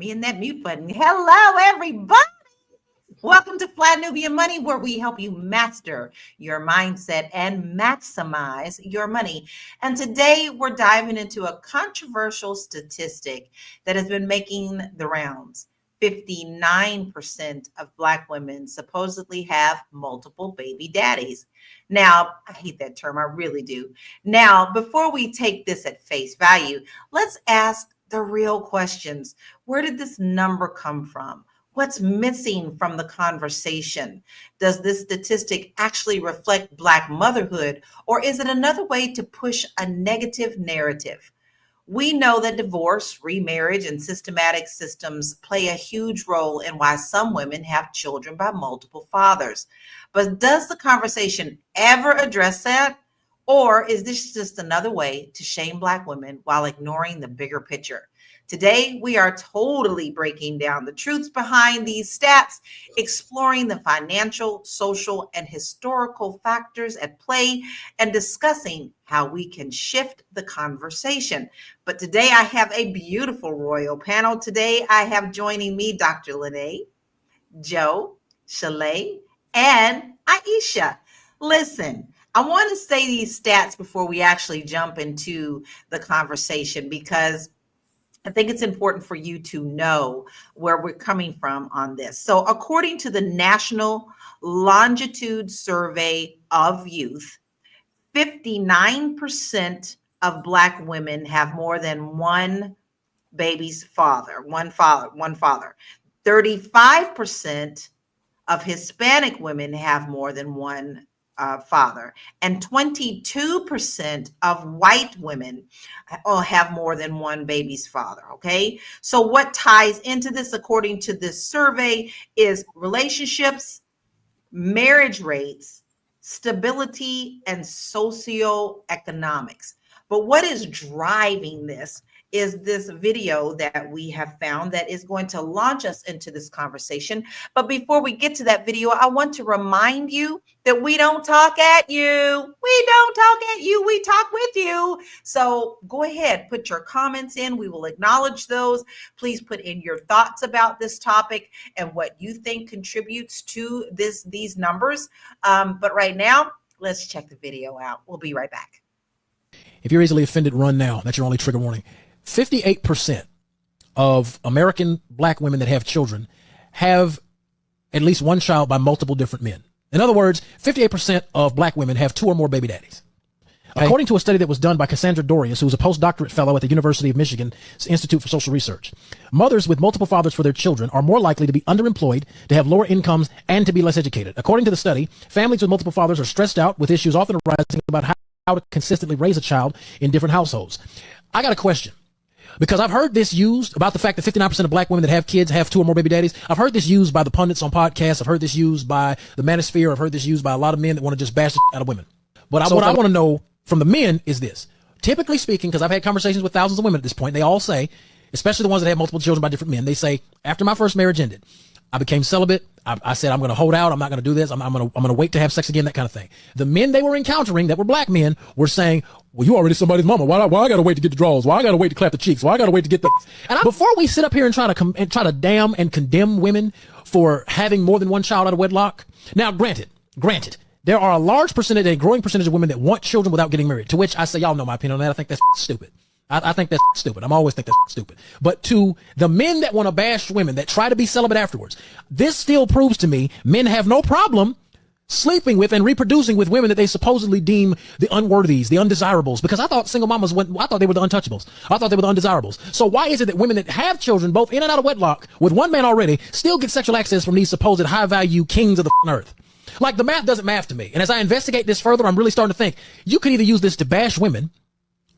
Me and that mute button. Hello, everybody. Welcome to Fly Nubian Money, where we help you master your mindset and maximize your money. And today we're diving into a controversial statistic that has been making the rounds. 59% of Black women supposedly have multiple baby daddies. Now, I hate that term, I really do. Now, before we take this at face value, let's ask the real questions. Where did this number come from? What's missing from the conversation? Does this statistic actually reflect Black motherhood, or is it another way to push a negative narrative? We know that divorce, remarriage, and systematic systems play a huge role in why some women have children by multiple fathers. But does the conversation ever address that? Or is this just another way to shame Black women while ignoring the bigger picture? Today, we are totally breaking down the truths behind these stats, exploring the financial, social, and historical factors at play, and discussing how we can shift the conversation. But today, I have a beautiful royal panel. Today, I have joining me Dr. Lene, Joe, Shalay, and Aisha. Listen, I want to say these stats before we actually jump into the conversation because I think it's important for you to know where we're coming from on this. So, according to the National Longitude Survey of Youth, 59% of Black women have more than one baby's father, one father. 35% of Hispanic women have more than one father, and 22% of white women have more than one baby's father. Okay, so what ties into this, according to this survey, is relationships, marriage rates, stability, and socioeconomics. But what is driving this is this video that we have found that is going to launch us into this conversation. But before we get to that video, I want to remind you that we don't talk at you. We don't talk at you. We talk with you. So go ahead, put your comments in. We will acknowledge those. Please put in your thoughts about this topic and what you think contributes to these numbers. But right now, let's check the video out. We'll be right back. If you're easily offended, run now. That's your only trigger warning. 58% of American Black women that have children have at least one child by multiple different men. In other words, 58% of Black women have two or more baby daddies. Okay. According to a study that was done by Cassandra Dorius, who is a postdoctorate fellow at the University of Michigan's Institute for Social Research, mothers with multiple fathers for their children are more likely to be underemployed, to have lower incomes, and to be less educated. According to the study, families with multiple fathers are stressed out, with issues often arising about how to consistently raise a child in different households. I got a question. Because I've heard this used about the fact that 59% of Black women that have kids have two or more baby daddies. I've heard this used by the pundits on podcasts. I've heard this used by the manosphere. I've heard this used by a lot of men that want to just bash the out of women. But what I want to know from the men is this. Typically speaking, because I've had conversations with thousands of women at this point, they all say, especially the ones that have multiple children by different men, they say, after my first marriage ended, I became celibate. I said, I'm going to hold out. I'm not going to do this. I'm going to wait to have sex again, that kind of thing. The men they were encountering that were Black men were saying, well, you already somebody's mama. Why I got to wait to get the draws? Why I got to wait to clap the cheeks? Why I got to wait to get the... Before we sit up here and try to damn and condemn women for having more than one child out of wedlock. Now, granted, there are a large percentage, a growing percentage of women that want children without getting married, to which I say, y'all know my opinion on that. I think that's stupid. I think that's stupid. I'm always think that's stupid. But to the men that want to bash women, that try to be celibate afterwards, this still proves to me men have no problem sleeping with and reproducing with women that they supposedly deem the unworthies, the undesirables. Because I thought single mamas I thought they were the untouchables. I thought they were the undesirables. So why is it that women that have children, both in and out of wedlock, with one man already, still get sexual access from these supposed high-value kings of the earth? Like, the math doesn't math to me. And as I investigate this further, I'm really starting to think you could either use this to bash women,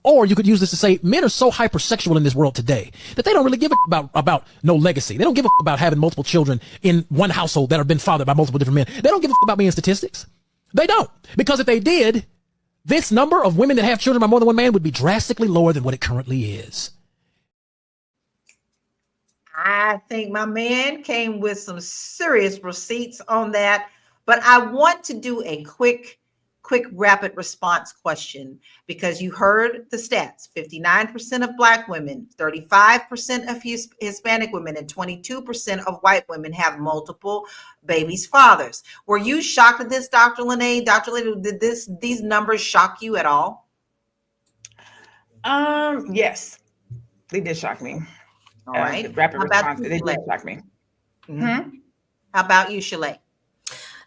or you could use this to say men are so hypersexual in this world today that they don't really give a about no legacy. They don't give a about having multiple children in one household that have been fathered by multiple different men. They don't give a about being statistics. They don't. Because if they did, this number of women that have children by more than one man would be drastically lower than what it currently is. I think my man came with some serious receipts on that, but I want to do a quick quick rapid response question, because you heard the stats. 59% of Black women, 35% of Hispanic women, and 22% of white women have multiple babies' fathers. Were you shocked at this, Dr. Lene? Dr. Lene, did these numbers shock you at all? Yes, they did shock me. All right. The rapid How about response, you, they did Shalay? shock me. How about you, Shalay?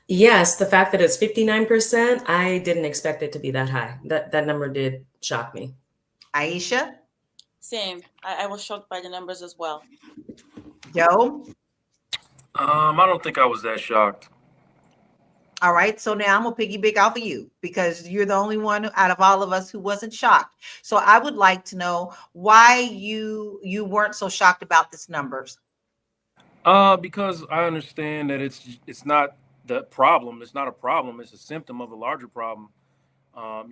Yes, the fact that it's 59%, I didn't expect it to be that high. That number did shock me. Aisha? Same. I was shocked by the numbers as well. Joe? I don't think I was that shocked. All right. So now I'm going to piggyback off of you, because you're the only one out of all of us who wasn't shocked. So I would like to know why you weren't so shocked about this numbers. Because I understand that it's not the problem. It's not a problem. It's a symptom of a larger problem. I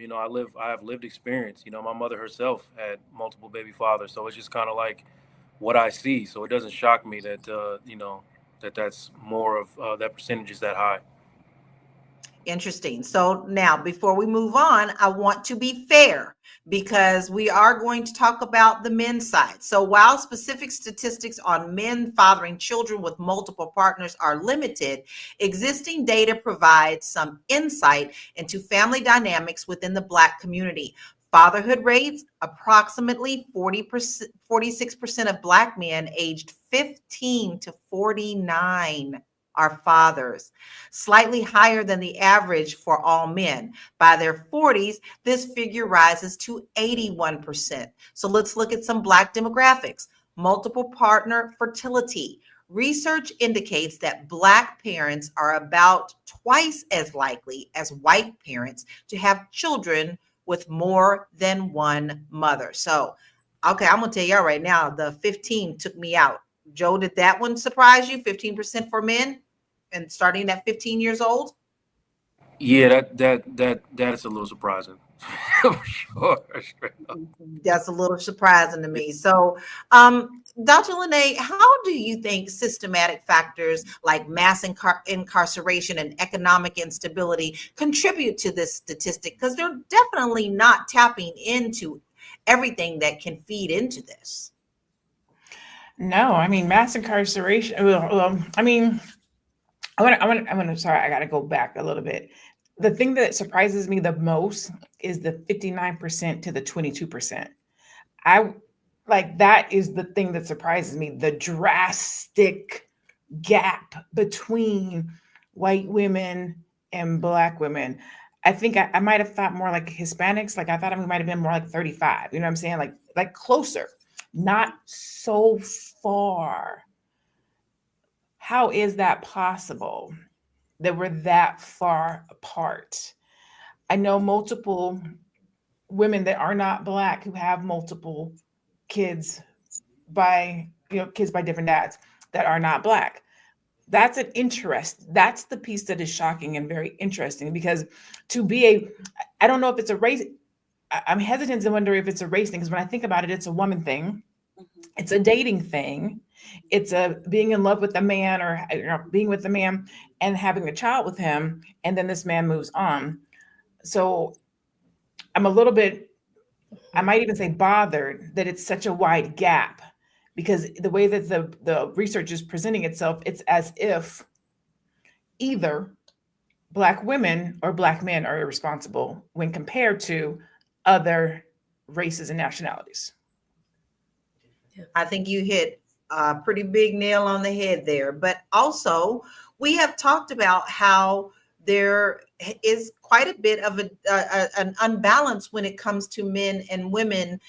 have lived experience. My mother herself had multiple baby fathers, so it's just kind of like what I see. So it doesn't shock me that that's more of that percentage is that high. Interesting. So now, before we move on, I want to be fair, because we are going to talk about the men's side. So while specific statistics on men fathering children with multiple partners are limited, existing data provides some insight into family dynamics within the Black community. Fatherhood rates: approximately 46% of Black men aged 15 to 49 are fathers, slightly higher than the average for all men. By their 40s, this figure rises to 81%. So let's look at some Black demographics. Multiple partner fertility. Research indicates that Black parents are about twice as likely as white parents to have children with more than one mother. So, okay, I'm going to tell y'all right now, the 15 took me out. Joe, did that one surprise you? 15% for men and starting at 15 years old? Yeah, that is a little surprising. Sure. That's a little surprising to me. So, Dr. Lene, how do you think systematic factors like mass incarceration and economic instability contribute to this statistic? Because they're definitely not tapping into everything that can feed into this. No, I mean, mass incarceration. Sorry, I got to go back a little bit. The thing that surprises me the most is the 59% to the 22%. That is the thing that surprises me, the drastic gap between white women and Black women. I think I might have thought more like Hispanics. Like I thought we might have been more like 35. You know what I'm saying? Like closer, not so far. How is that possible that we're that far apart? I know multiple women that are not Black who have multiple kids by different dads that are not Black. That's an interest. That's the piece that is shocking and very interesting, because I don't know if it's a race. I'm hesitant to wonder if it's a race thing, because when I think about it, it's a woman thing. It's a dating thing. It's a being in love with a man, or being with a man and having a child with him, and then this man moves on. So I'm a little bit, I might even say, bothered that it's such a wide gap, because the way that the research is presenting itself, it's as if either Black women or Black men are irresponsible when compared to other races and nationalities. I think you hit a pretty big nail on the head there. But also, we have talked about how there is quite a bit of an unbalance when it comes to men and women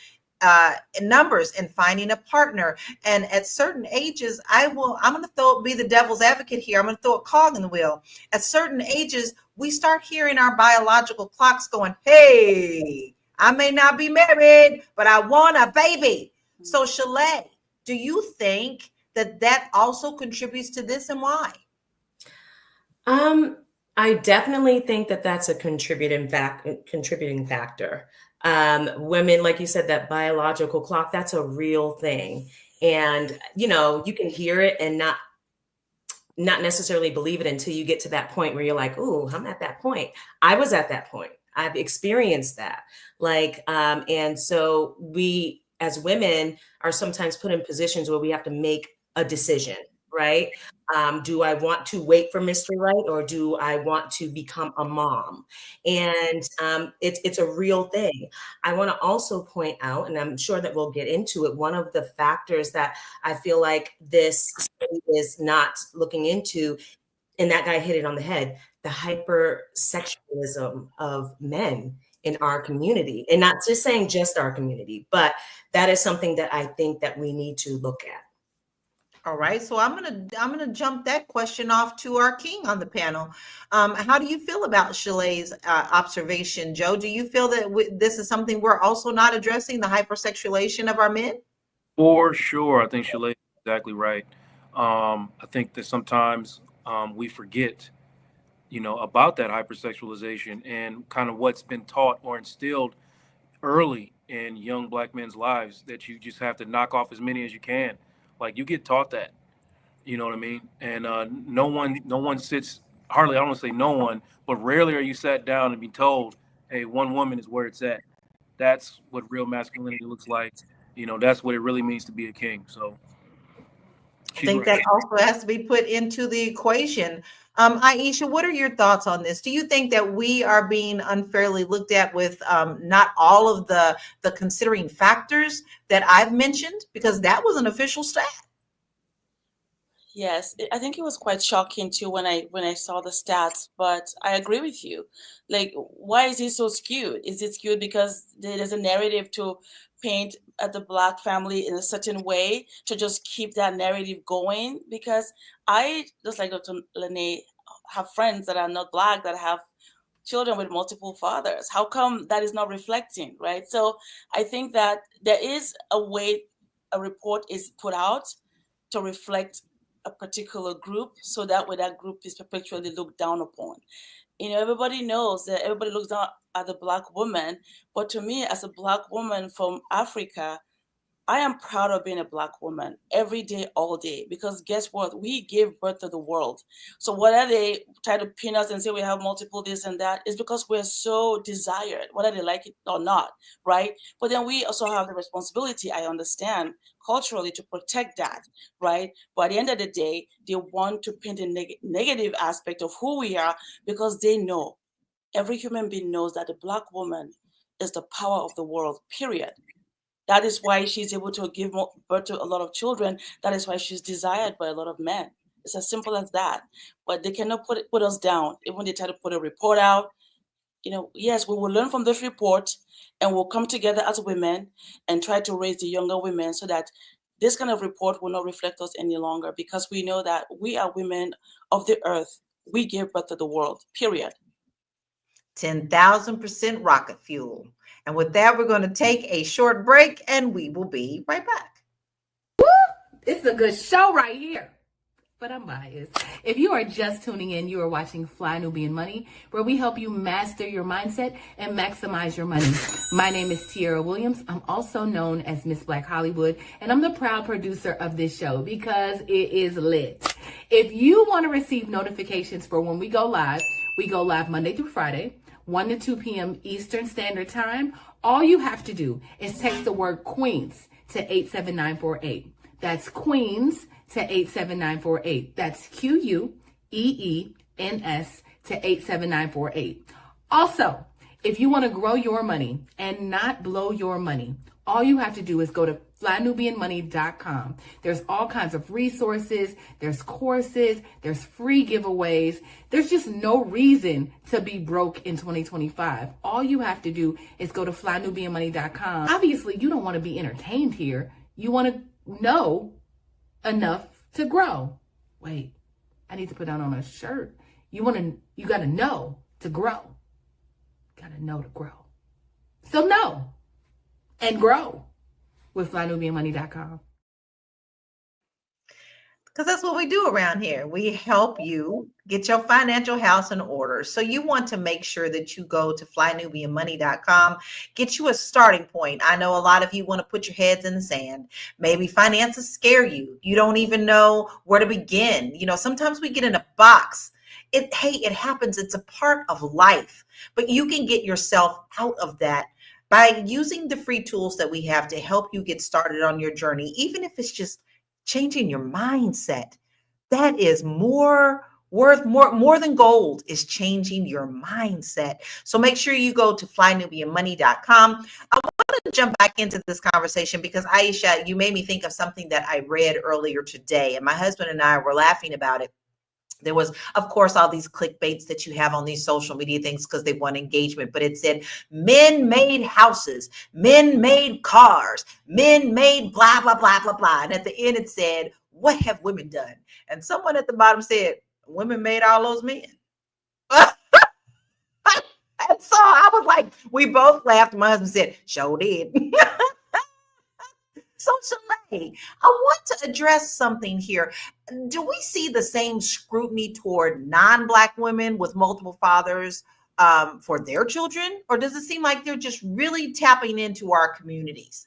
in numbers and finding a partner. And at certain ages, I'm going to be the devil's advocate here. I'm going to throw a cog in the wheel. At certain ages, we start hearing our biological clocks going, hey, I may not be married, but I want a baby. So Shalay, do you think that also contributes to this, and why? I definitely think that that's a contributing factor. Women, like you said, that biological clock, that's a real thing. And, you can hear it and not not necessarily believe it until you get to that point where you're like, "Ooh, I'm at that point." I was at that point. I've experienced that. And so we as women are sometimes put in positions where we have to make a decision, right? Do I want to wait for Mr. Right, or do I want to become a mom? And it's a real thing. I want to also point out, and I'm sure that we'll get into it, one of the factors that I feel like this study is not looking into, and that guy hit it on the head, the hypersexualism of men in our community. And not just saying just our community, but that is something that I think that we need to look at. All right, so I'm gonna jump that question off to our king on the panel. How do you feel about Shalea's observation, Joe? Do you feel that this is something we're also not addressing, the hypersexualization of our men? For sure. I think Shalay is exactly right. I think that sometimes we forget, about that hypersexualization and kind of what's been taught or instilled early in young black men's lives, that you just have to knock off as many as you can. Like, you get taught that, you know what I mean? And no one sits, hardly, I don't want to say no one, but rarely are you sat down and be told, hey, one woman is where it's at. That's what real masculinity looks like. That's what it really means to be a king. So I she's think right. that also has to be put into the equation. Aisha, what are your thoughts on this? Do you think that we are being unfairly looked at with not all of the considering factors that I've mentioned? Because that was an official stat. Yes, I think it was quite shocking too when I saw the stats, but I agree with you. Like, why is it so skewed? Is it skewed because there's a narrative to paint at the black family in a certain way to just keep that narrative going? Because I, just like Dr. Lene, have friends that are not black that have children with multiple fathers. How come that is not reflecting, right? So I think that there is a way a report is put out to reflect a particular group, so that way that group is perpetually looked down upon. Everybody knows that everybody looks down at the black woman, but to me, as a black woman from Africa, I am proud of being a black woman every day, all day, because guess what? We give birth to the world. So whether they try to pin us and say we have multiple this and that, is because we're so desired, whether they like it or not, right? But then we also have the responsibility, I understand, culturally, to protect that, right? But at the end of the day, they want to paint a negative aspect of who we are, because they know, every human being knows that the black woman is the power of the world, period. That is why she's able to give birth to a lot of children. That is why she's desired by a lot of men. It's as simple as that. But they cannot put us down. Even when they try to put a report out, yes, we will learn from this report, and we'll come together as women and try to raise the younger women so that this kind of report will not reflect us any longer, because we know that we are women of the earth. We give birth to the world, period. 10,000% rocket fuel. And with that, we're going to take a short break and we will be right back. It's a good show right here. But I'm biased. If you are just tuning in, you are watching Fly Nubian Money, where we help you master your mindset and maximize your money. My name is Tiara Williams. I'm also known as Miss Black Hollywood, and I'm the proud producer of this show because it is lit. If you want to receive notifications for when we go live Monday through Friday, 1 to 2 p.m. Eastern Standard Time. All you have to do is text the word Queens to 87948. That's Queens to 87948. That's QUEENS to 87948. Also, if you want to grow your money and not blow your money, all you have to do is go to flynubianmoney.com. There's all kinds of resources, there's courses, there's free giveaways. There's just no reason to be broke in 2025. All you have to do is go to flynubianmoney.com. Obviously, you don't want to be entertained here. You want to know enough to grow. Wait, I need to put that on a shirt. You got to know to grow. Got to know to grow. So know and grow with flynubianmoney.com. Because that's what we do around here. We help you get your financial house in order. So you want to make sure that you go to flynubianmoney.com, get you a starting point. I know a lot of you want to put your heads in the sand. Maybe finances scare you. You don't even know where to begin. You know, sometimes we get in a box. It happens. It's a part of life, but you can get yourself out of that by using the free tools that we have to help you get started on your journey, even if it's just changing your mindset. That is more than gold, is changing your mindset. So make sure you go to flynubianmoney.com. I want to jump back into this conversation because Aisha, you made me think of something that I read earlier today, and my husband and I were laughing about it. There was, of course, all these clickbaits that you have on these social media things because they want engagement, but it said men made houses, men made cars, men made blah, blah, blah, blah, blah. And at the end it said, what have women done? And someone at the bottom said, women made all those men. And so I was like, we both laughed. My husband said, sure did. So, Shalay, I want to address something here. Do we see the same scrutiny toward non-Black women with multiple fathers for their children? Or does it seem like they're just really tapping into our communities?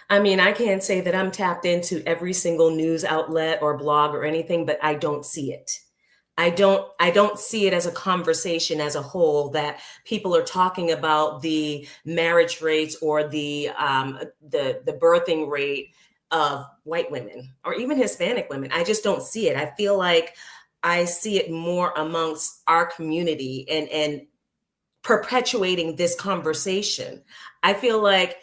I mean, I can't say that I'm tapped into every single news outlet or blog or anything, but I don't see it. I don't see it as a conversation as a whole, that people are talking about the marriage rates or the birthing rate of white women or even Hispanic women. I just don't see it. I feel like I see it more amongst our community and perpetuating this conversation. I feel like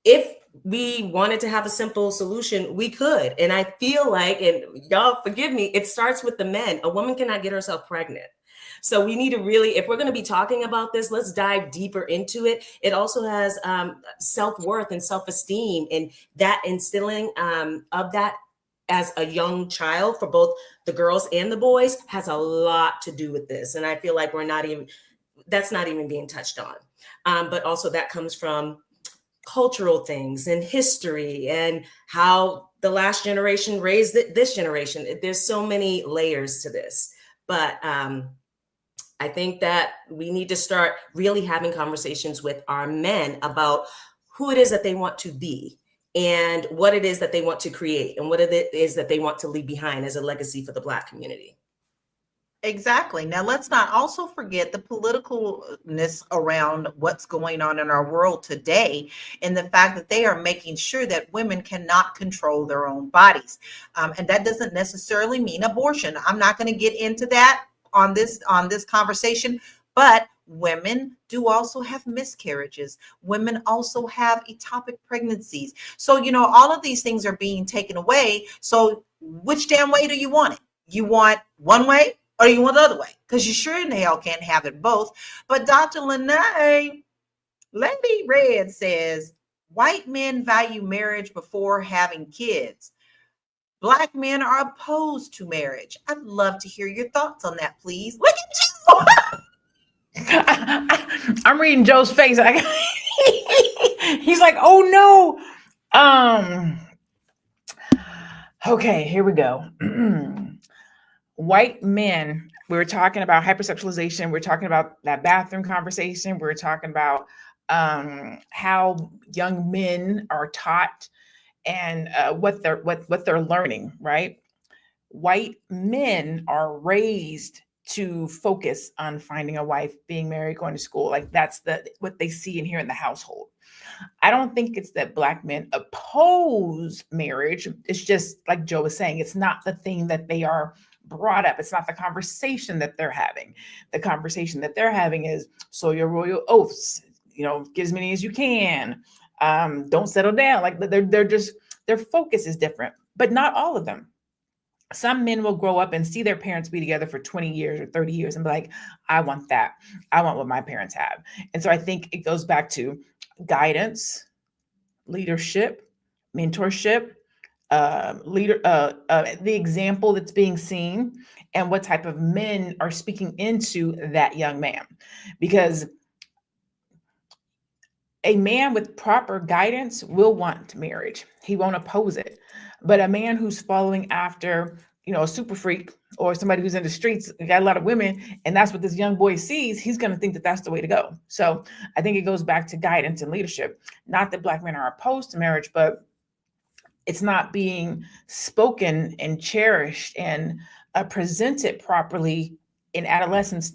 if we wanted to have a simple solution, we could. And I feel like, and y'all forgive me, it starts with the men. A woman cannot get herself pregnant. So we need to really, if we're going to be talking about this, let's dive deeper into it. It also has self-worth and self-esteem, and that instilling of that as a young child for both the girls and the boys has a lot to do with this. And I feel like that's not even being touched on. But also that comes from cultural things and history and how the last generation raised this generation. There's so many layers to this, but I think that we need to start really having conversations with our men about who it is that they want to be and what it is that they want to create and what it is that they want to leave behind as a legacy for the Black community. Exactly. Now, let's not also forget the politicalness around what's going on in our world today, and the fact that they are making sure that women cannot control their own bodies. And that doesn't necessarily mean abortion. I'm not going to get into that on this conversation, but women do also have miscarriages. Women also have ectopic pregnancies. So, you know, all of these things are being taken away. So which damn way do you want it? You want one way? Or you want the other way? Because you sure in the hell can't have it both. But Dr. Lene, Lady Red says, white men value marriage before having kids. Black men are opposed to marriage. I'd love to hear your thoughts on that, please. Look at you. I'm reading Joe's face. He's like, oh no. Okay, here we go. White men, we were talking about hypersexualization. We're talking about that bathroom conversation. We're talking about how young men are taught and what they're learning, right? White men are raised to focus on finding a wife, being married, going to school. Like that's what they see and hear in the household. I don't think it's that Black men oppose marriage. It's just like Joe was saying, it's not the thing that they are brought up. It's not the conversation that they're having. The conversation that they're having is, so your royal oaths, you know, get as many as you can. Don't settle down. Like they're just, their focus is different, but not all of them. Some men will grow up and see their parents be together for 20 years or 30 years and be like, I want that. I want what my parents have. And so I think it goes back to guidance, leadership, mentorship, the example that's being seen, and what type of men are speaking into that young man. Because a man with proper guidance will want marriage. He won't oppose it. But a man who's following after a super freak or somebody who's in the streets, got a lot of women, and that's what this young boy sees, he's going to think that that's the way to go. So I think it goes back to guidance and leadership. Not that Black men are opposed to marriage, but it's not being spoken and cherished and presented properly in adolescence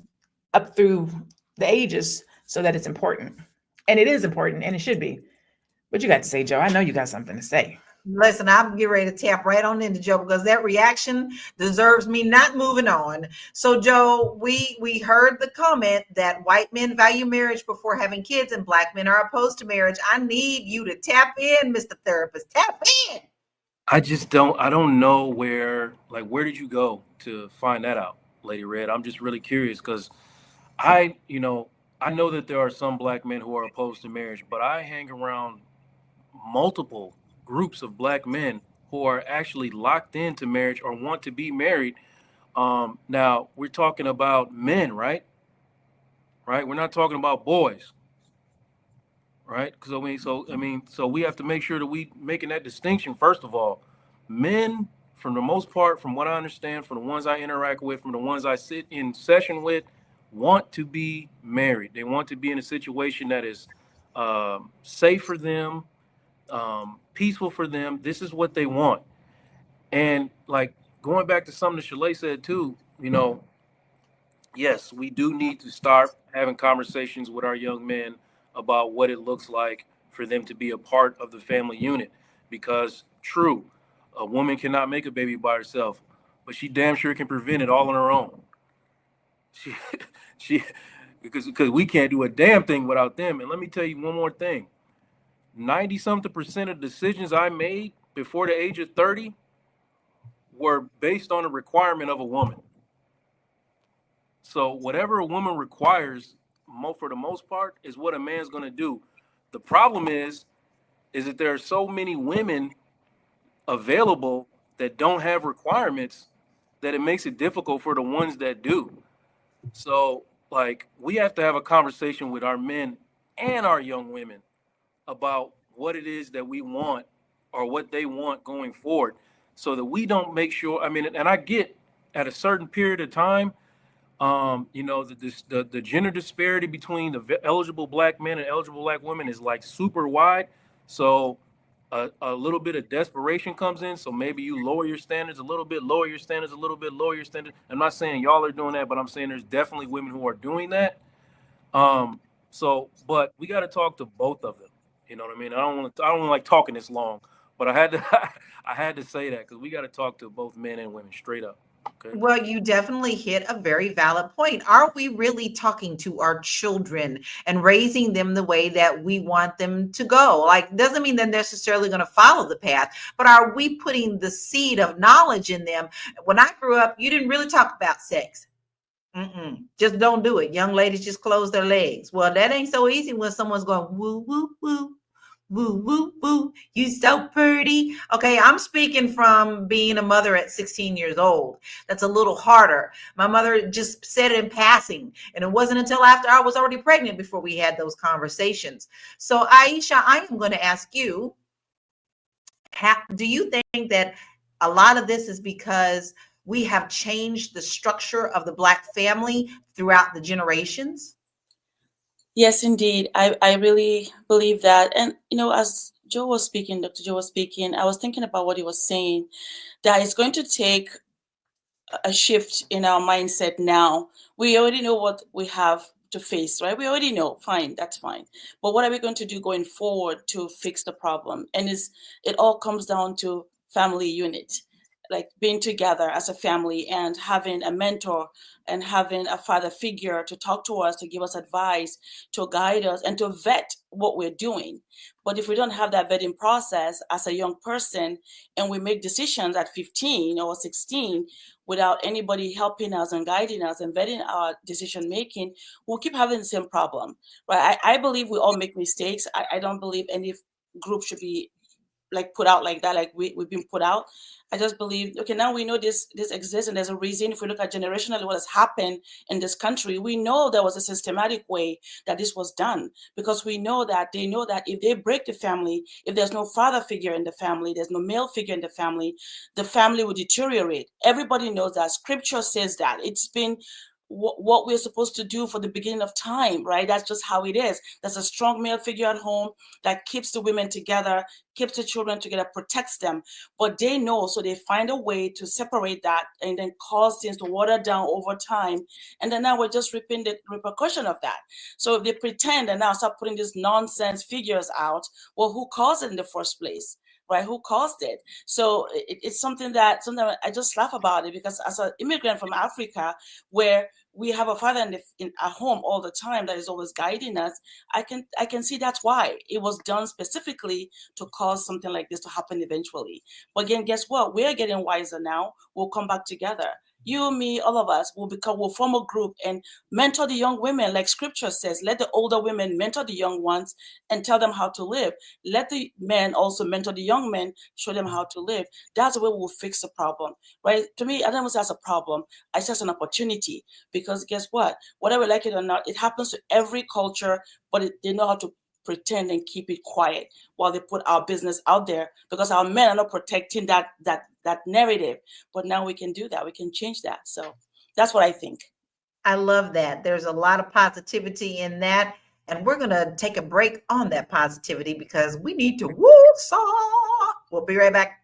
up through the ages, so that it's important. And it is important, and it should be. What you got to say, Joe? I know you got something to say. Listen, I'm getting ready to tap right on into Joe, because that reaction deserves me not moving on. So, Joe, we heard the comment that white men value marriage before having kids and Black men are opposed to marriage. I need you to tap in, Mr. Therapist. Tap in. I don't know where did you go to find that out, Lady Red? I'm just really curious because I know that there are some Black men who are opposed to marriage, but I hang around multiple groups of Black men who are actually locked into marriage or want to be married. Now we're talking about men, right? Right? We're not talking about boys, right? So we have to make sure that we making that distinction. First of all, men, for the most part, from what I understand, from the ones I interact with, from the ones I sit in session with, want to be married. They want to be in a situation that is safe for them, peaceful for them. This is what they want. And like going back to something that Shalay said too, yes, we do need to start having conversations with our young men about what it looks like for them to be a part of the family unit. Because true, a woman cannot make a baby by herself, but she damn sure can prevent it all on her own. She because we can't do a damn thing without them. And let me tell you one more thing. 90-something% of decisions I made before the age of 30 were based on a requirement of a woman. So whatever a woman requires, for the most part, is what a man's going to do. The problem is that there are so many women available that don't have requirements that it makes it difficult for the ones that do. So, like, we have to have a conversation with our men and our young women about what it is that we want or what they want going forward, so that we don't make sure. I mean, and I get at a certain period of time, the gender disparity between the eligible Black men and eligible Black women is like super wide. So a little bit of desperation comes in. So maybe you lower your standards a little bit, lower your standards a little bit, lower your standards. I'm not saying y'all are doing that, but I'm saying there's definitely women who are doing that. But we got to talk to both of them. You know what I mean? I don't like talking this long, but I had to say that because we got to talk to both men and women straight up. Okay. Well, you definitely hit a very valid point. Are we really talking to our children and raising them the way that we want them to go? Like, doesn't mean they're necessarily going to follow the path, but are we putting the seed of knowledge in them? When I grew up, you didn't really talk about sex. Just don't do it. Young ladies just close their legs. Well, that ain't so easy when someone's going woo, woo, woo. Woo, woo, woo. You so pretty. Okay, I'm speaking from being a mother at 16 years old. That's a little harder. My mother just said it in passing, and it wasn't until after I was already pregnant before we had those conversations. So, Aisha, I am going to ask you, do you think that a lot of this is because we have changed the structure of the Black family throughout the generations? Yes, indeed. I really believe that. And, as Joe was speaking, Dr. Joe was speaking, I was thinking about what he was saying, that it's going to take a shift in our mindset now. We already know what we have to face, right? We already know, fine, that's fine. But what are we going to do going forward to fix the problem? And it all comes down to family unit, like being together as a family and having a mentor and having a father figure to talk to us, to give us advice, to guide us, and to vet what we're doing. But if we don't have that vetting process as a young person and we make decisions at 15 or 16 without anybody helping us and guiding us and vetting our decision making, we'll keep having the same problem. Right? I believe we all make mistakes. I don't believe any group should be like put out like that, like we've been put out. I just believe, okay, now we know this exists, and there's a reason. If we look at generationally what has happened in this country, we know there was a systematic way that this was done, because we know that they know that if they break the family, if there's no father figure in the family, there's no male figure in the family will deteriorate. Everybody knows that. Scripture says that. It's been what we're supposed to do for the beginning of time, right? That's just how it is. There's a strong male figure at home that keeps the women together, keeps the children together, protects them. But they know, so they find a way to separate that and then cause things to water down over time. And then now we're just reaping the repercussion of that. So if they pretend and now start putting these nonsense figures out, well, who caused it in the first place? Right? Who caused it? So it's something that sometimes I just laugh about it, because as an immigrant from Africa, where we have a father at home all the time that is always guiding us, I can see that's why it was done specifically to cause something like this to happen eventually. But again, guess what? We're getting wiser now. We'll come back together. You, me, all of us we'll form a group and mentor the young women, like scripture says. Let the older women mentor the young ones and tell them how to live. Let the men also mentor the young men, show them how to live. That's the way we'll fix the problem, right? To me, I don't say that's a problem. It's just an opportunity, because guess what? Whether we like it or not, it happens to every culture, but they know how to pretend and keep it quiet while they put our business out there, because our men are not protecting that narrative. But now we can do that. We can change that. So that's what I think. I love that. There's a lot of positivity in that. And we're going to take a break on that positivity because we need to woo-saw. We'll be right back.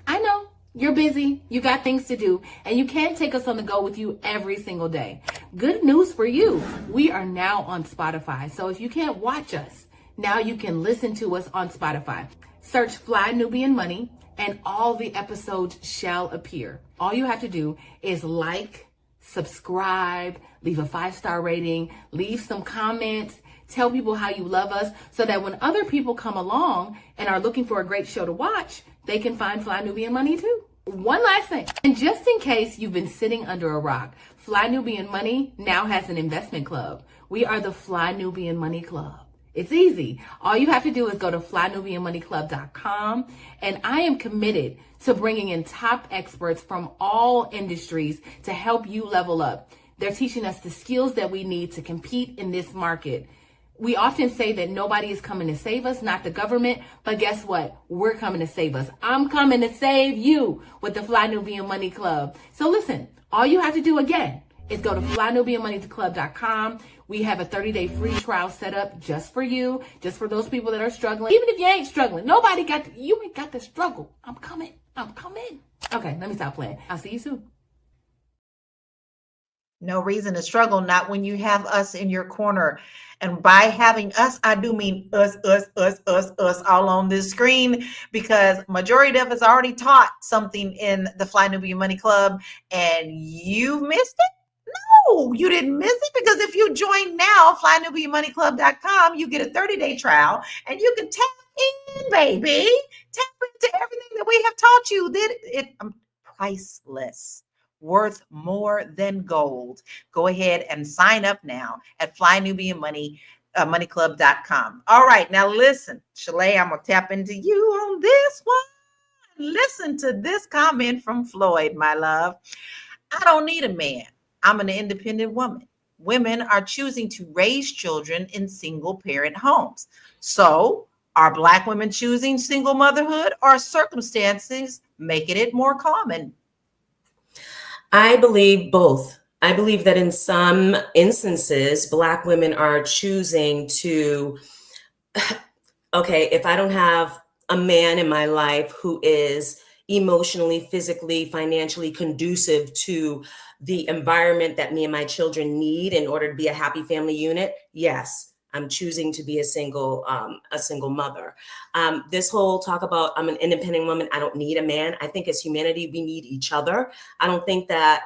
I know you're busy, you got things to do, and you can't take us on the go with you every single day. Good news for you. We are now on Spotify. So if you can't watch us, now you can listen to us on Spotify. Search Fly Nubian Money and all the episodes shall appear. All you have to do is like, subscribe, leave a 5-star rating, leave some comments, tell people how you love us, so that when other people come along and are looking for a great show to watch, they can find Fly Nubian Money too. One last thing, and just in case you've been sitting under a rock, Fly Nubian Money now has an investment club. We are the Fly Nubian Money Club. It's easy. All you have to do is go to flynubianmoneyclub.com, and I am committed to bringing in top experts from all industries to help you level up. They're teaching us the skills that we need to compete in this market. We often say that nobody is coming to save us, not the government, but guess what? We're coming to save us. I'm coming to save you with the Fly Nubian Money Club. So listen, all you have to do again is go to flynubianmoneyclub.com. We have a 30-day free trial set up just for you, just for those people that are struggling. Even if you ain't struggling, you ain't got to struggle. I'm coming. Okay, let me stop playing. I'll see you soon. No reason to struggle, not when you have us in your corner. And by having us, I do mean us all on this screen, because majority of us already taught something in the Fly Nubian Money Club, and you missed it? No, you didn't miss it, because if you join now, flynubianmoneyclub.com, you get a 30-day trial, and you can tap in, baby. Tap into everything that we have taught you. It's priceless. Worth more than gold. Go ahead and sign up now at flynubianmoneyclub.com. All right, now listen, Shalay, I'm gonna tap into you on this one. Listen to this comment from Floyd, my love. I don't need a man. I'm an independent woman. Women are choosing to raise children in single parent homes. So are Black women choosing single motherhood, or circumstances making it more common? I believe both. I believe that in some instances, Black women are choosing to, okay, if I don't have a man in my life who is emotionally, physically, financially conducive to the environment that me and my children need in order to be a happy family unit, yes, I'm choosing to be a single mother. This whole talk about I'm an independent woman, I don't need a man. I think as humanity, we need each other. I don't think that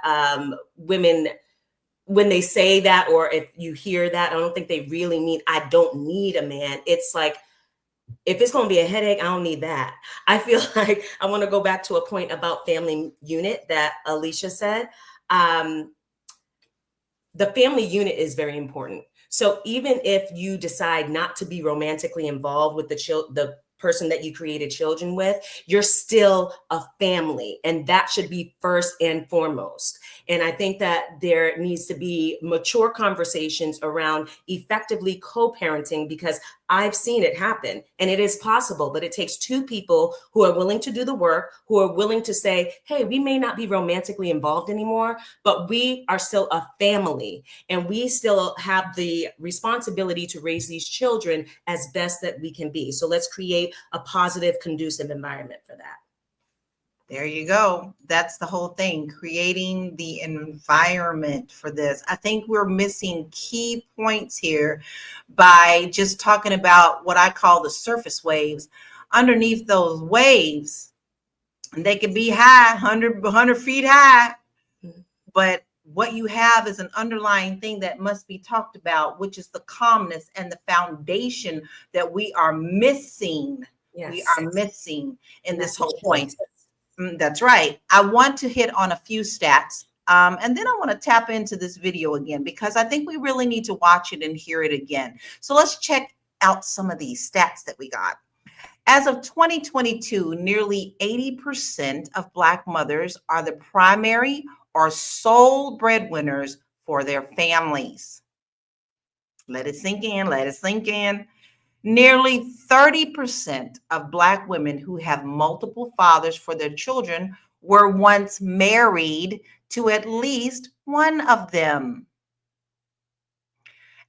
women, when they say that, or if you hear that, I don't think they really mean I don't need a man. It's like, if it's going to be a headache, I don't need that. I feel like I want to go back to a point about family unit that Alicia said. The family unit is very important. So even if you decide not to be romantically involved with the person that you created children with, you're still a family. And that should be first and foremost. And I think that there needs to be mature conversations around effectively co-parenting, because I've seen it happen and it is possible, but it takes two people who are willing to do the work, who are willing to say, hey, we may not be romantically involved anymore, but we are still a family and we still have the responsibility to raise these children as best that we can be. So let's create a positive, conducive environment for that. There you go. That's the whole thing, creating the environment for this. I think we're missing key points here by just talking about what I call the surface waves. Underneath those waves, they can be high, 100 feet high, but what you have is an underlying thing that must be talked about, which is the calmness and the foundation that we are missing. Yes. We are missing in this whole point. That's right. I want to hit on a few stats, and then I want to tap into this video again, because I think we really need to watch it and hear it again. So let's check out some of these stats that we got. As of 2022, nearly 80% of Black mothers are the primary or sole breadwinners for their families. Let it sink in. Let it sink in. Nearly 30% of Black women who have multiple fathers for their children were once married to at least one of them.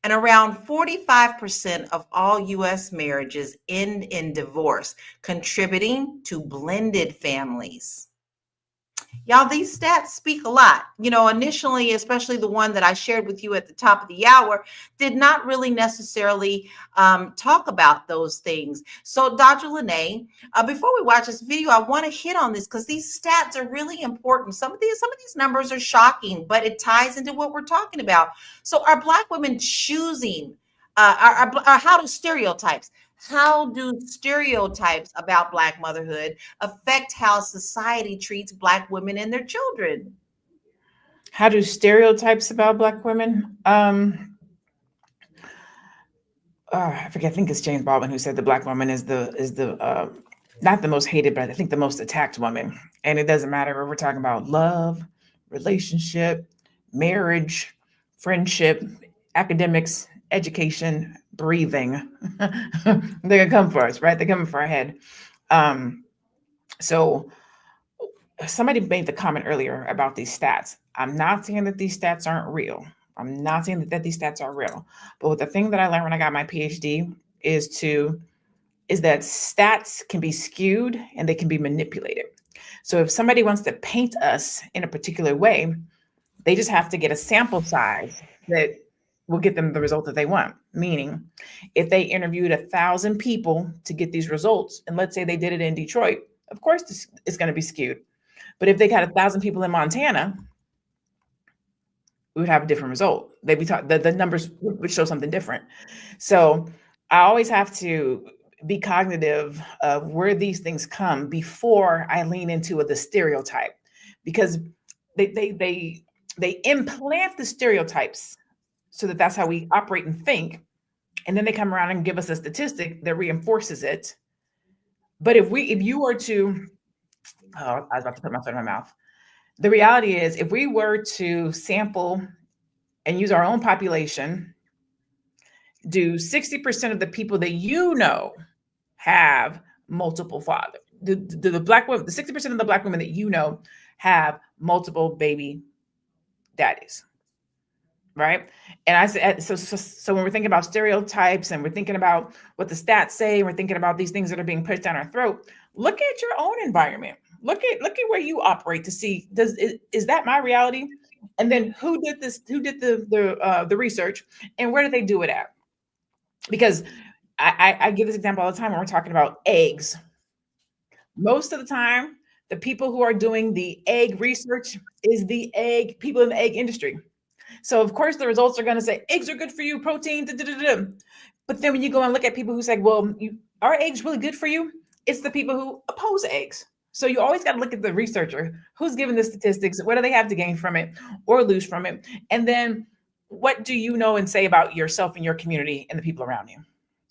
And around 45% of all U.S. marriages end in divorce, contributing to blended families. Y'all, these stats speak a lot. You know, initially, especially the one that I shared with you at the top of the hour, did not really necessarily talk about those things. So, Dr. Lene, before we watch this video, I want to hit on this because these stats are really important. Some of these numbers are shocking, but it ties into what we're talking about. So, are Black women choosing? How do stereotypes about Black motherhood affect how society treats Black women and their children? How do stereotypes about Black women? I forget. I think it's James Baldwin who said the Black woman is the not the most hated, but I think the most attacked woman. And it doesn't matter if we're talking about love, relationship, marriage, friendship, academics, education, breathing. They're gonna come for us, right? They're coming for our head. So somebody made the comment earlier about these stats. I'm not saying that these stats aren't real. I'm not saying that these stats are real. But the thing that I learned when I got my PhD is that stats can be skewed and they can be manipulated. So if somebody wants to paint us in a particular way, they just have to get a sample size that will get them the result that they want. Meaning, if they interviewed 1,000 people to get these results, and let's say they did it in Detroit, of course it's going to be skewed. But if they got 1,000 people in Montana, we would have a different result. They'd be the numbers would show something different. So I always have to be cognitive of where these things come before I lean into the stereotype, because they implant the stereotypes so that that's how we operate and think. And then they come around and give us a statistic that reinforces it. But if you were to, I was about to put my foot in my mouth. The reality is, if we were to sample and use our own population, do 60% of the people that you know have multiple fathers? Do the Black women, the 60% of the Black women that you know have multiple baby daddies? Right. And I said, so when we're thinking about stereotypes and we're thinking about what the stats say, and we're thinking about these things that are being pushed down our throat, look at your own environment. Look at where you operate to see, is that my reality? And then who did this? Who did the research, and where did they do it at? Because I give this example all the time when we're talking about eggs. Most of the time, the people who are doing the egg research is the people in the egg industry. So of course the results are going to say eggs are good for you, protein, but then when you go and look at people who say, well, are eggs really good for you? It's the people who oppose eggs. So you always got to look at the researcher who's giving the statistics. What do they have to gain from it or lose from it? And then what do you know and say about yourself and your community and the people around you?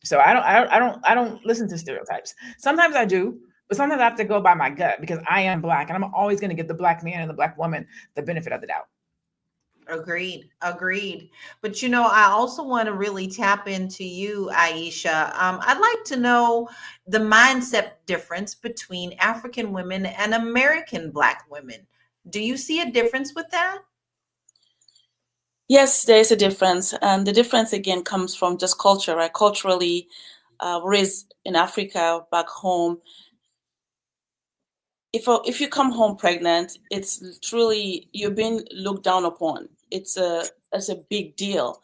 So I don't listen to stereotypes. Sometimes I do, but sometimes I have to go by my gut because I am Black, and I'm always going to give the Black man and the Black woman the benefit of the doubt. Agreed. Agreed. But I also want to really tap into you, Aisha. I'd like to know the mindset difference between African women and American Black women. Do you see a difference with that? Yes, there is a difference, and the difference again comes from just culture, right? Culturally, raised in Africa, back home, if you come home pregnant, it's truly you're being looked down upon. It's a big deal,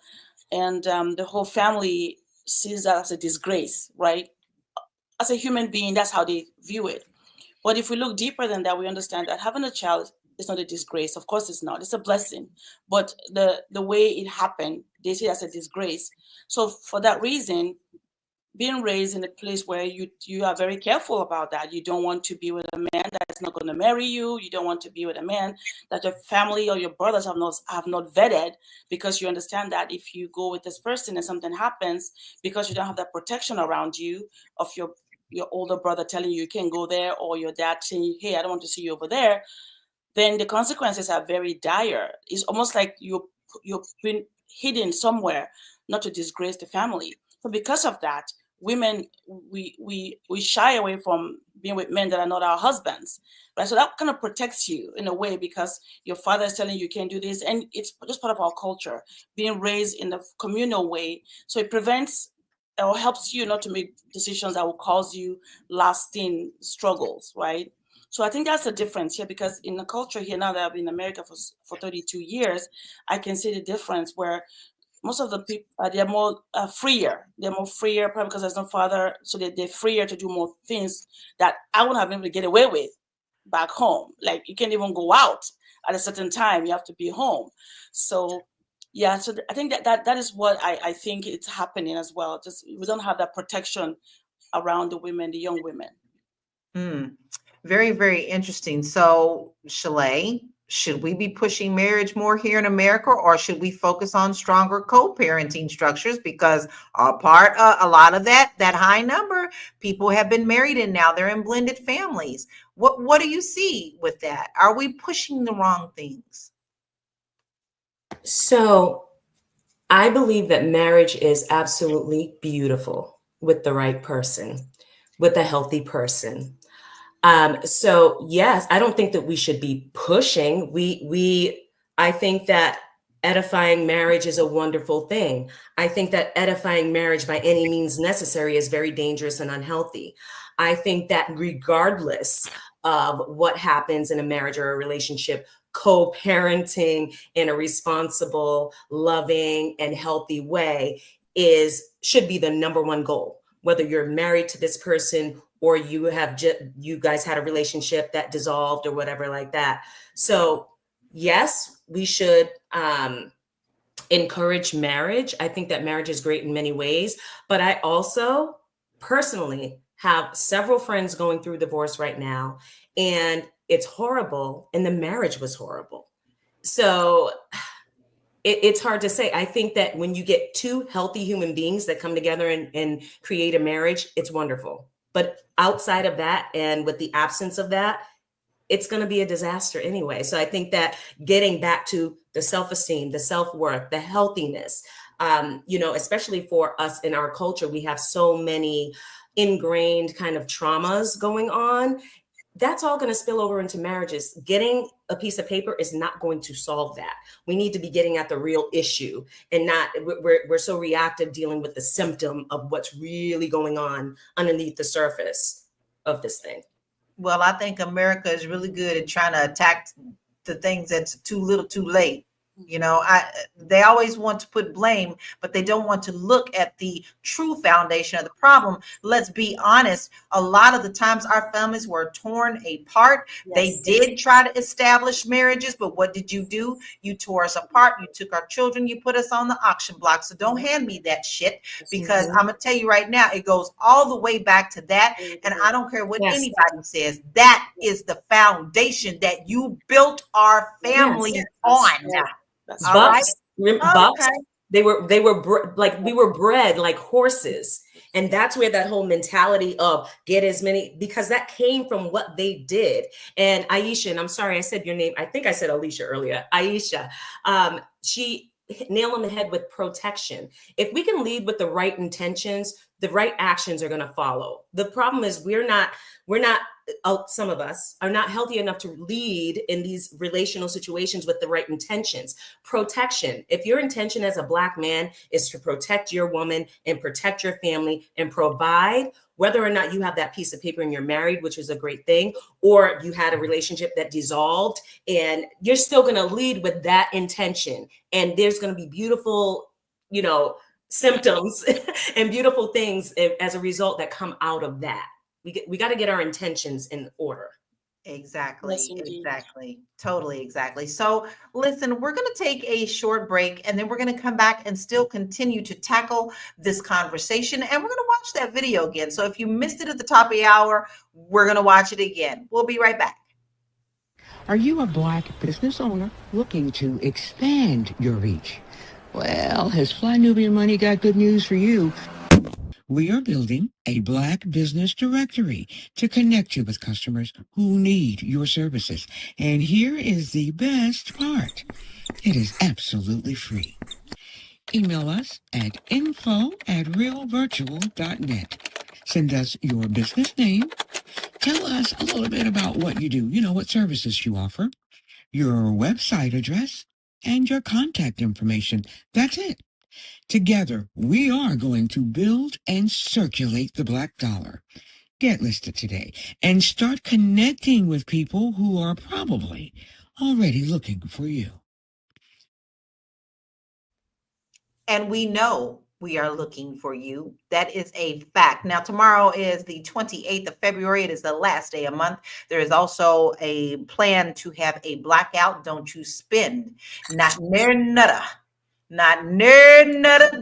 and the whole family sees that as a disgrace, right? As a human being, that's how they view it. But if we look deeper than that, we understand that having a child is not a disgrace. Of course, it's not. It's a blessing. But the way it happened, they see it as a disgrace. So for that reason, being raised in a place where you are very careful about that. You don't want to be with a man that's not going to marry you. You don't want to be with a man that your family or your brothers have not vetted, because you understand that if you go with this person and something happens, because you don't have that protection around you of your older brother telling you can't go there, or your dad saying, hey, I don't want to see you over there, then the consequences are very dire. It's almost like you've been hidden somewhere not to disgrace the family. So because of that, women, we shy away from being with men that are not our husbands, right? So that kind of protects you in a way, because your father is telling you can't do this, and it's just part of our culture, being raised in a communal way. So it prevents or helps you not to make decisions that will cause you lasting struggles, right? So I think that's the difference here, because in the culture here, now that I've been in America for 32 years, I can see the difference where most of the people, they're more freer. They're more freer, probably because there's no father, so they're freer to do more things that I wouldn't have been able to get away with back home. Like you can't even go out at a certain time; you have to be home. So, yeah. So I think that is what I think it's happening as well. Just we don't have that protection around the women, the young women. Very, very interesting. So, Shalay, should we be pushing marriage more here in America, or should we focus on stronger co-parenting structures? Because a lot of that high number, people have been married and now they're in blended families. What do you see with that? Are we pushing the wrong things? So I believe that marriage is absolutely beautiful with the right person, with a healthy person. So yes, I don't think that we should be pushing. I think that edifying marriage is a wonderful thing. I think that edifying marriage by any means necessary is very dangerous and unhealthy. I think that regardless of what happens in a marriage or a relationship, co-parenting in a responsible, loving, and healthy way should be the number one goal. Whether you're married to this person or you guys had a relationship that dissolved or whatever like that. So yes, we should encourage marriage. I think that marriage is great in many ways, but I also personally have several friends going through divorce right now, and it's horrible, and the marriage was horrible. So it's hard to say. I think that when you get two healthy human beings that come together and create a marriage, it's wonderful. But outside of that, and with the absence of that, it's going to be a disaster anyway. So I think that getting back to the self-esteem, the self-worth, the healthiness, especially for us in our culture, we have so many ingrained kind of traumas going on. That's all going to spill over into marriages. Getting a piece of paper is not going to solve that. We need to be getting at the real issue, and we're so reactive dealing with the symptom of what's really going on underneath the surface of this thing. Well, I think America is really good at trying to attack the things that's too little too late. They always want to put blame, but they don't want to look at the true foundation of the problem. Let's be honest. A lot of the times our families were torn apart. Yes. They did try to establish marriages, but what did you do? You tore us apart. You took our children. You put us on the auction block. So don't hand me that shit, because I'm going to tell you right now, it goes all the way back to that. And I don't care what anybody says. That is the foundation that you built our families on. Bucks, like we were bred like horses. And that's where that whole mentality of get as many, because that came from what they did. And Aisha, and I'm sorry, I said your name. I think I said Alicia earlier. Aisha, she nail on the head with protection. If we can lead with the right intentions, the right actions are going to follow. The problem is we're not, some of us are not healthy enough to lead in these relational situations with the right intentions. Protection. If your intention as a Black man is to protect your woman and protect your family and provide, whether or not you have that piece of paper and you're married, which is a great thing, or you had a relationship that dissolved, and you're still going to lead with that intention. And there's going to be beautiful, symptoms and beautiful things as a result that come out of that. We got to get our intentions in order. Exactly. Yes, indeed. Exactly. Totally. Exactly. So listen, we're going to take a short break and then we're going to come back and still continue to tackle this conversation. And we're going to watch that video again. So if you missed it at the top of the hour, we're going to watch it again. We'll be right back. Are you a Black business owner looking to expand your reach? Well, has Fly Nubian Money got good news for you? We are building a Black business directory to connect you with customers who need your services. And here is the best part. It is absolutely free. Email us at info@realvirtual.net. Send us your business name. Tell us a little bit about what you do, what services you offer, your website address, and your contact information. That's it. Together, we are going to build and circulate the Black dollar. Get listed today and start connecting with people who are probably already looking for you. And we know we are looking for you. That is a fact. Now, tomorrow is the 28th of February. It is the last day of the month. There is also a plan to have a blackout. Don't you spend not near nada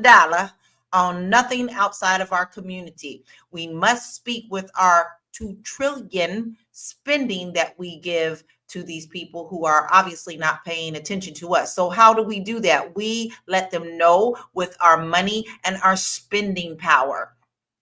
dollar on nothing outside of our community. We must speak with our 2 trillion spending that we give to these people who are obviously not paying attention to us. So how do we do that? We let them know with our money and our spending power.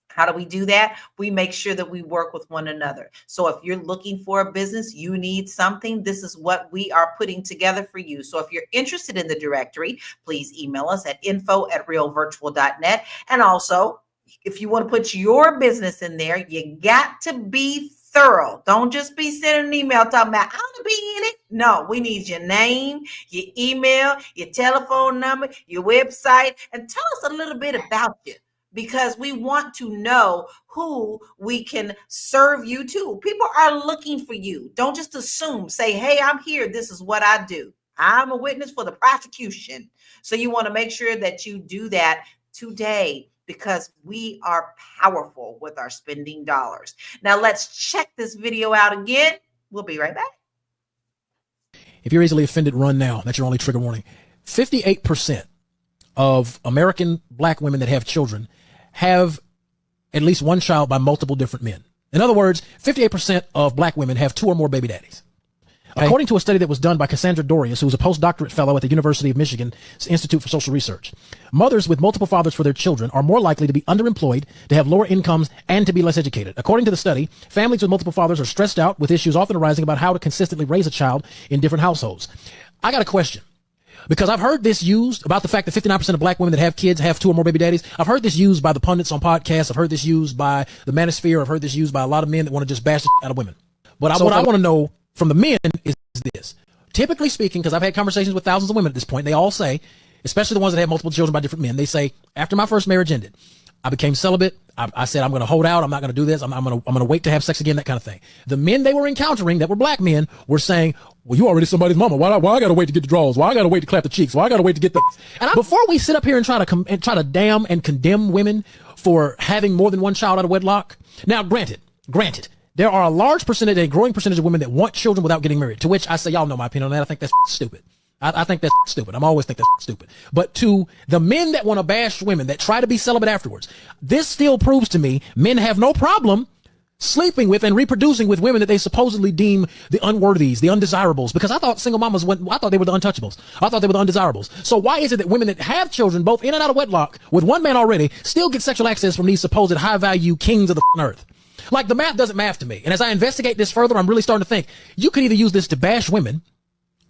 How do we do that? We make sure that we work with one another. So if you're looking for a business, you need something, this is what we are putting together for you. So if you're interested in the directory, please email us at info@realvirtual.net. And also, if you want to put your business in there, you got to be thorough. Don't just be sending an email talking about, I want to be in it. No, we need your name, your email, your telephone number, your website, and tell us a little bit about you, because we want to know who we can serve you to. People are looking for you. Don't just assume, say, hey, I'm here. This is what I do. I'm a witness for the prosecution. So you want to make sure that you do that today, because we are powerful with our spending dollars. Now let's check this video out again. We'll be right back. If you're easily offended, run now. That's your only trigger warning. 58% of American Black women that have children have at least one child by multiple different men. In other words, 58% of Black women have 2 or more baby daddies. According to a study that was done by Cassandra Dorius, who was a postdoctorate fellow at the University of Michigan's Institute for Social Research, mothers with multiple fathers for their children are more likely to be underemployed, to have lower incomes, and to be less educated. According to the study, families with multiple fathers are stressed out, with issues often arising about how to consistently raise a child in different households. I got a question, because I've heard this used about the fact that 59% of Black women that have kids have 2 or more baby daddies. I've heard this used by the pundits on podcasts. I've heard this used by the manosphere. I've heard this used by a lot of men that want to just bash the out of women. But what I want to know from the men is this. Typically speaking, because I've had conversations with thousands of women at this point, they all say, especially the ones that have multiple children by different men, they say, after my first marriage ended, I became celibate. I said, I'm going to hold out. I'm not going to do this. I'm going to wait to have sex again, that kind of thing. The men they were encountering that were Black men were saying, well, you already somebody's mama. Why I got to wait to get the draws? Why I got to wait to clap the cheeks? Why I got to wait to get the... And before we sit up here and try to damn and condemn women for having more than one child out of wedlock. Now, granted, there are a large percentage, a growing percentage of women that want children without getting married, to which I say, y'all know my opinion on that. I think that's stupid. I think that's stupid. I'm always think that's stupid. But to the men that want to bash women, that try to be celibate afterwards, this still proves to me men have no problem sleeping with and reproducing with women that they supposedly deem the unworthies, the undesirables, because I thought single mamas I thought they were the untouchables. I thought they were the undesirables. So why is it that women that have children, both in and out of wedlock, with one man already, still get sexual access from these supposed high value kings of the earth? Like, the math doesn't math to me. And as I investigate this further, I'm really starting to think you could either use this to bash women,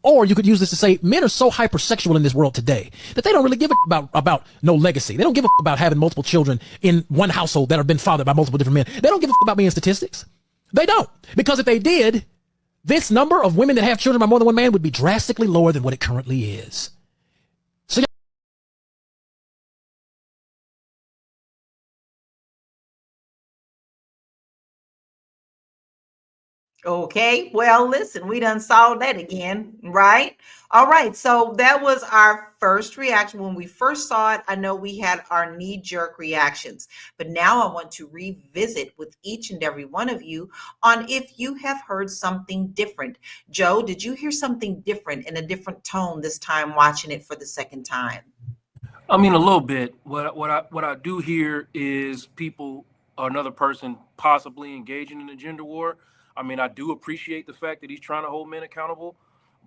or you could use this to say men are so hypersexual in this world today that they don't really give a about no legacy. They don't give a about having multiple children in one household that have been fathered by multiple different men. They don't give a about being statistics. They don't. Because if they did, this number of women that have children by more than one man would be drastically lower than what it currently is. So Okay, well, listen, we done saw that again, right? All right, so that was our first reaction. When we first saw it, I know we had our knee-jerk reactions, but now I want to revisit with each and every one of you on if you have heard something different. Joe, did you hear something different in a different tone this time watching it for the second time? I mean, a little bit. What I do hear is people, another person possibly engaging in a gender war. I mean, I do appreciate the fact that he's trying to hold men accountable,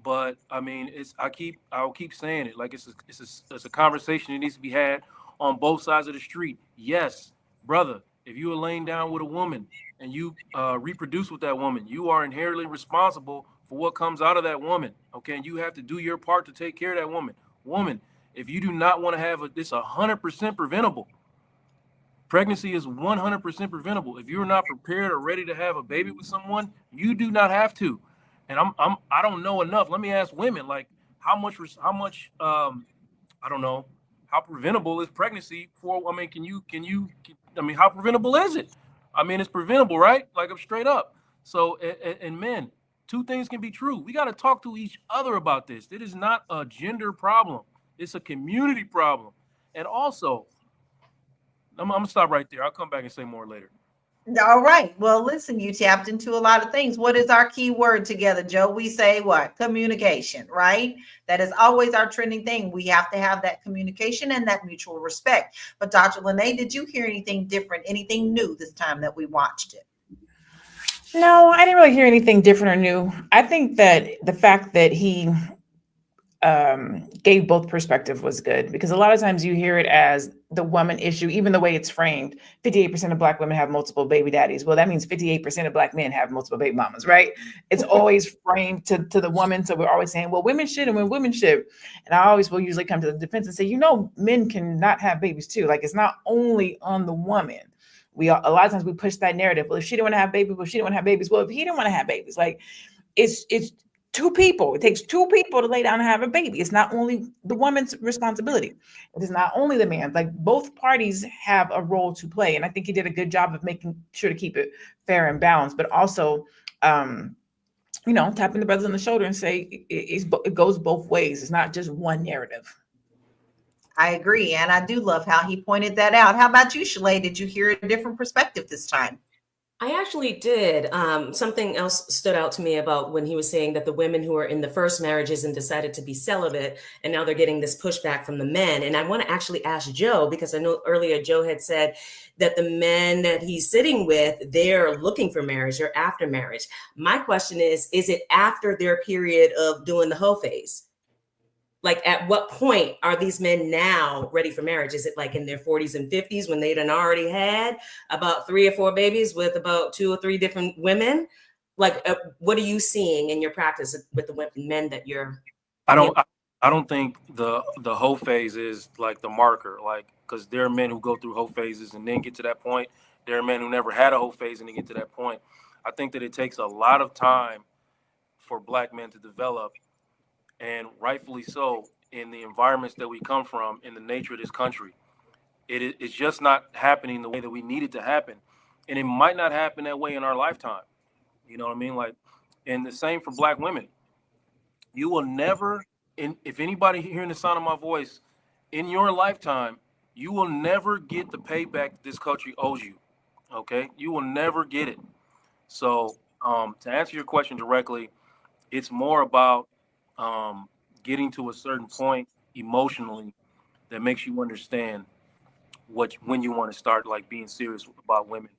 but I mean, I'll keep saying it. Like, it's a conversation that needs to be had on both sides of the street. Yes, brother, if you are laying down with a woman and you reproduce with that woman, you are inherently responsible for what comes out of that woman. Okay, and you have to do your part to take care of that woman. Woman, if you do not want to have this 100% preventable. Pregnancy is 100% preventable. If you're not prepared or ready to have a baby with someone, you do not have to. And I don't know enough. Let me ask women, like, how much I don't know, how preventable is pregnancy for? I mean, how preventable is it? I mean, it's preventable, right? Like, I'm straight up. So, and men, two things can be true. We got to talk to each other about this. It is not a gender problem. It's a community problem. And also, I'm gonna stop right there. I'll come back and say more later. All right. Well, listen, you tapped into a lot of things. What is our key word together, Joe? We say what? Communication, right? That is always our trending thing. We have to have that communication and that mutual respect. But Dr. Lene, did you hear anything different, anything new this time that we watched it? No, I didn't really hear anything different or new. I think that the fact that he gave both perspective was good, because a lot of times you hear it as the woman issue, even the way it's framed. 58% of Black women have multiple baby daddies. Well, that means 58% of Black men have multiple baby mamas, right? It's always framed to the woman. So we're always saying, well, women should, and women should. And I always will usually come to the defense and say, men cannot have babies too. Like, it's not only on the woman. A lot of times we push that narrative. Well, if she didn't want to have babies, well, if she didn't want to have babies, well, if he didn't want to have babies, like, it's two people. It takes two people to lay down and have a baby. It's not only the woman's responsibility. It is not only the man. Like, both parties have a role to play. And I think he did a good job of making sure to keep it fair and balanced, but also, tapping the brothers on the shoulder and say it goes both ways. It's not just one narrative. I agree. And I do love how he pointed that out. How about you, Shalay? Did you hear a different perspective this time? I actually did. Something else stood out to me about when he was saying that the women who are in the first marriages and decided to be celibate, and now they're getting this pushback from the men. And I want to actually ask Joe, because I know earlier Joe had said that the men that he's sitting with, they're looking for marriage or after marriage. My question is it after their period of doing the hoe phase? Like, at what point are these men now ready for marriage? Is it like in their 40s and 50s when they done already had about 3 or 4 babies with about 2 or 3 different women? Like, what are you seeing in your practice with the men that you're? I don't think the hoe phase is like the marker, like, because there are men who go through hoe phases and then get to that point. There are men who never had a hoe phase and they get to that point. I think that it takes a lot of time for Black men to develop, and rightfully so, in the environments that we come from, in the nature of this country. It's just not happening the way that we need it to happen. And it might not happen that way in our lifetime. You know what I mean? Like, and the same for Black women. You will never, and if anybody hearing the sound of my voice, in your lifetime, you will never get the payback this country owes you. Okay? You will never get it. So to answer your question directly, it's more about getting to a certain point emotionally that makes you understand when you want to start, like, being serious about women.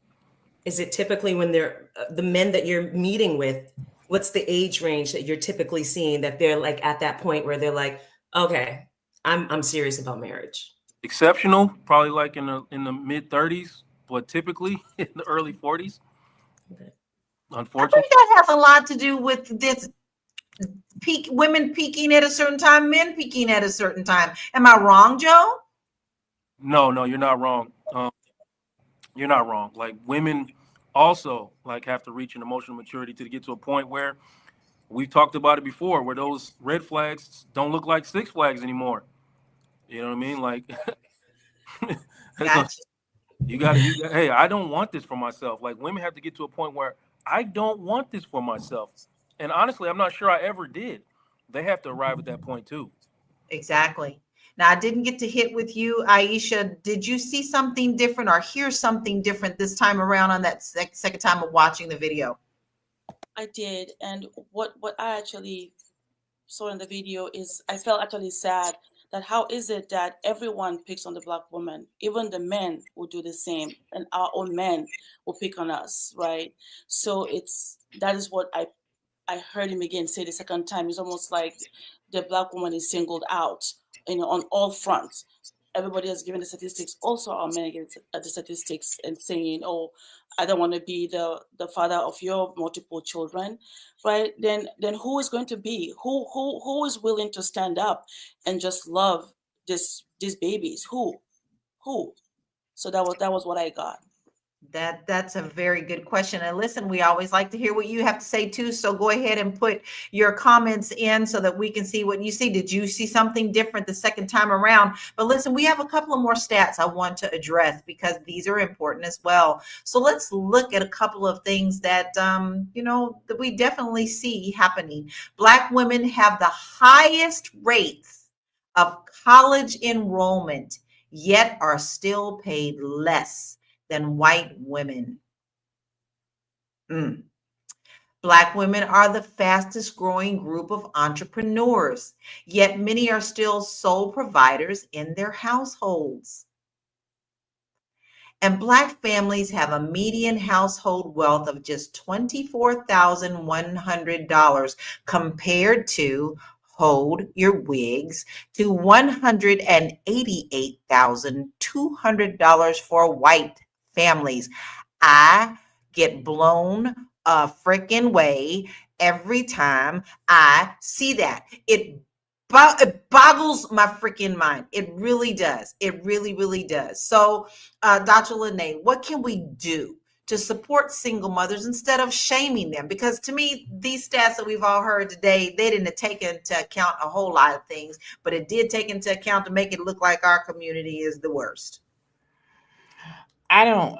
Is it typically when they're the men that you're meeting with? What's the age range that you're typically seeing that they're like at that point where they're like, okay, I'm serious about marriage? Exceptional, probably like in the mid 30s, but typically in the early 40s. Okay. I Unfortunately, think that has a lot to do with this women peaking at a certain time, men peaking at a certain time. Am I wrong, Joe? no, you're not wrong. You're not wrong. Like women also like have to reach an emotional maturity to get to a point where we've talked about it before, where those red flags don't look like six flags anymore. You know what I mean? Like, so Gotcha. hey, I don't want this for myself. Like women have to get to a point where I don't want this for myself. And honestly, I'm not sure I ever did. They have to arrive at that point too. Exactly. Now, I didn't get to hit with you, Aisha. Did you see something different or hear something different this time around on that second time of watching the video? I did, and what I actually saw in the video is I felt actually sad that how is it that everyone picks on the Black woman, even the men will do the same, and our own men will pick on us, right? So that is what I heard him again say the second time. It's almost like the Black woman is singled out, on all fronts. Everybody has given the statistics. Also, our men get the statistics and saying, "Oh, I don't want to be the father of your multiple children," right? Then who is going to be? Who is willing to stand up and just love these babies? Who? So that was what I got. That's a very good question. And listen, we always like to hear what you have to say too. So go ahead and put your comments in so that we can see what you see. Did you see something different the second time around? But listen, we have a couple of more stats I want to address because these are important as well. So let's look at a couple of things that that we definitely see happening. Black women have the highest rates of college enrollment, yet are still paid less than white women. Black women are the fastest growing group of entrepreneurs, yet many are still sole providers in their households. And Black families have a median household wealth of just $24,100 compared to, hold your wigs, to $188,200 for white families. I get blown a freaking way every time I see that. It boggles my freaking mind. It really does. It really, really does. So, Dr. Lene, what can we do to support single mothers instead of shaming them? Because to me, these stats that we've all heard today, they didn't take into account a whole lot of things, but it did take into account to make it look like our community is the worst. I don't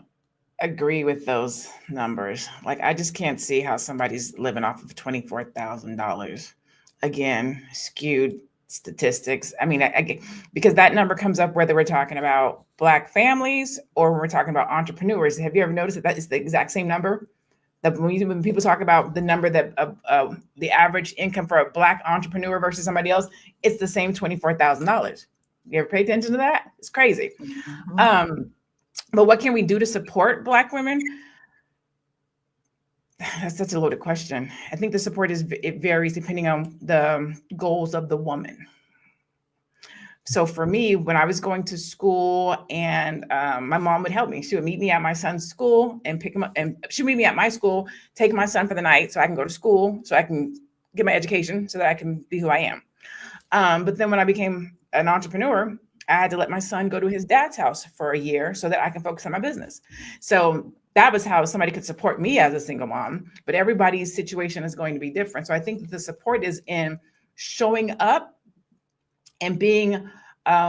agree with those numbers. Like, I just can't see how somebody's living off of $24,000. Again, skewed statistics. I mean, because that number comes up whether we're talking about Black families or we're talking about entrepreneurs. Have you ever noticed that is the exact same number? That when people talk about the number that the average income for a Black entrepreneur versus somebody else, it's the same $24,000. You ever pay attention to that? It's crazy. Mm-hmm. But what can we do to support Black women? That's such a loaded question. I think the support it varies depending on the goals of the woman. So for me, when I was going to school and my mom would help me, she would meet me at my son's school and pick him up, and she'd meet me at my school, take my son for the night so I can go to school, so I can get my education, so that I can be who I am. But then when I became an entrepreneur, I had to let my son go to his dad's house for a year so that I can focus on my business. So that was how somebody could support me as a single mom, but everybody's situation is going to be different. So I think that the support is in showing up and being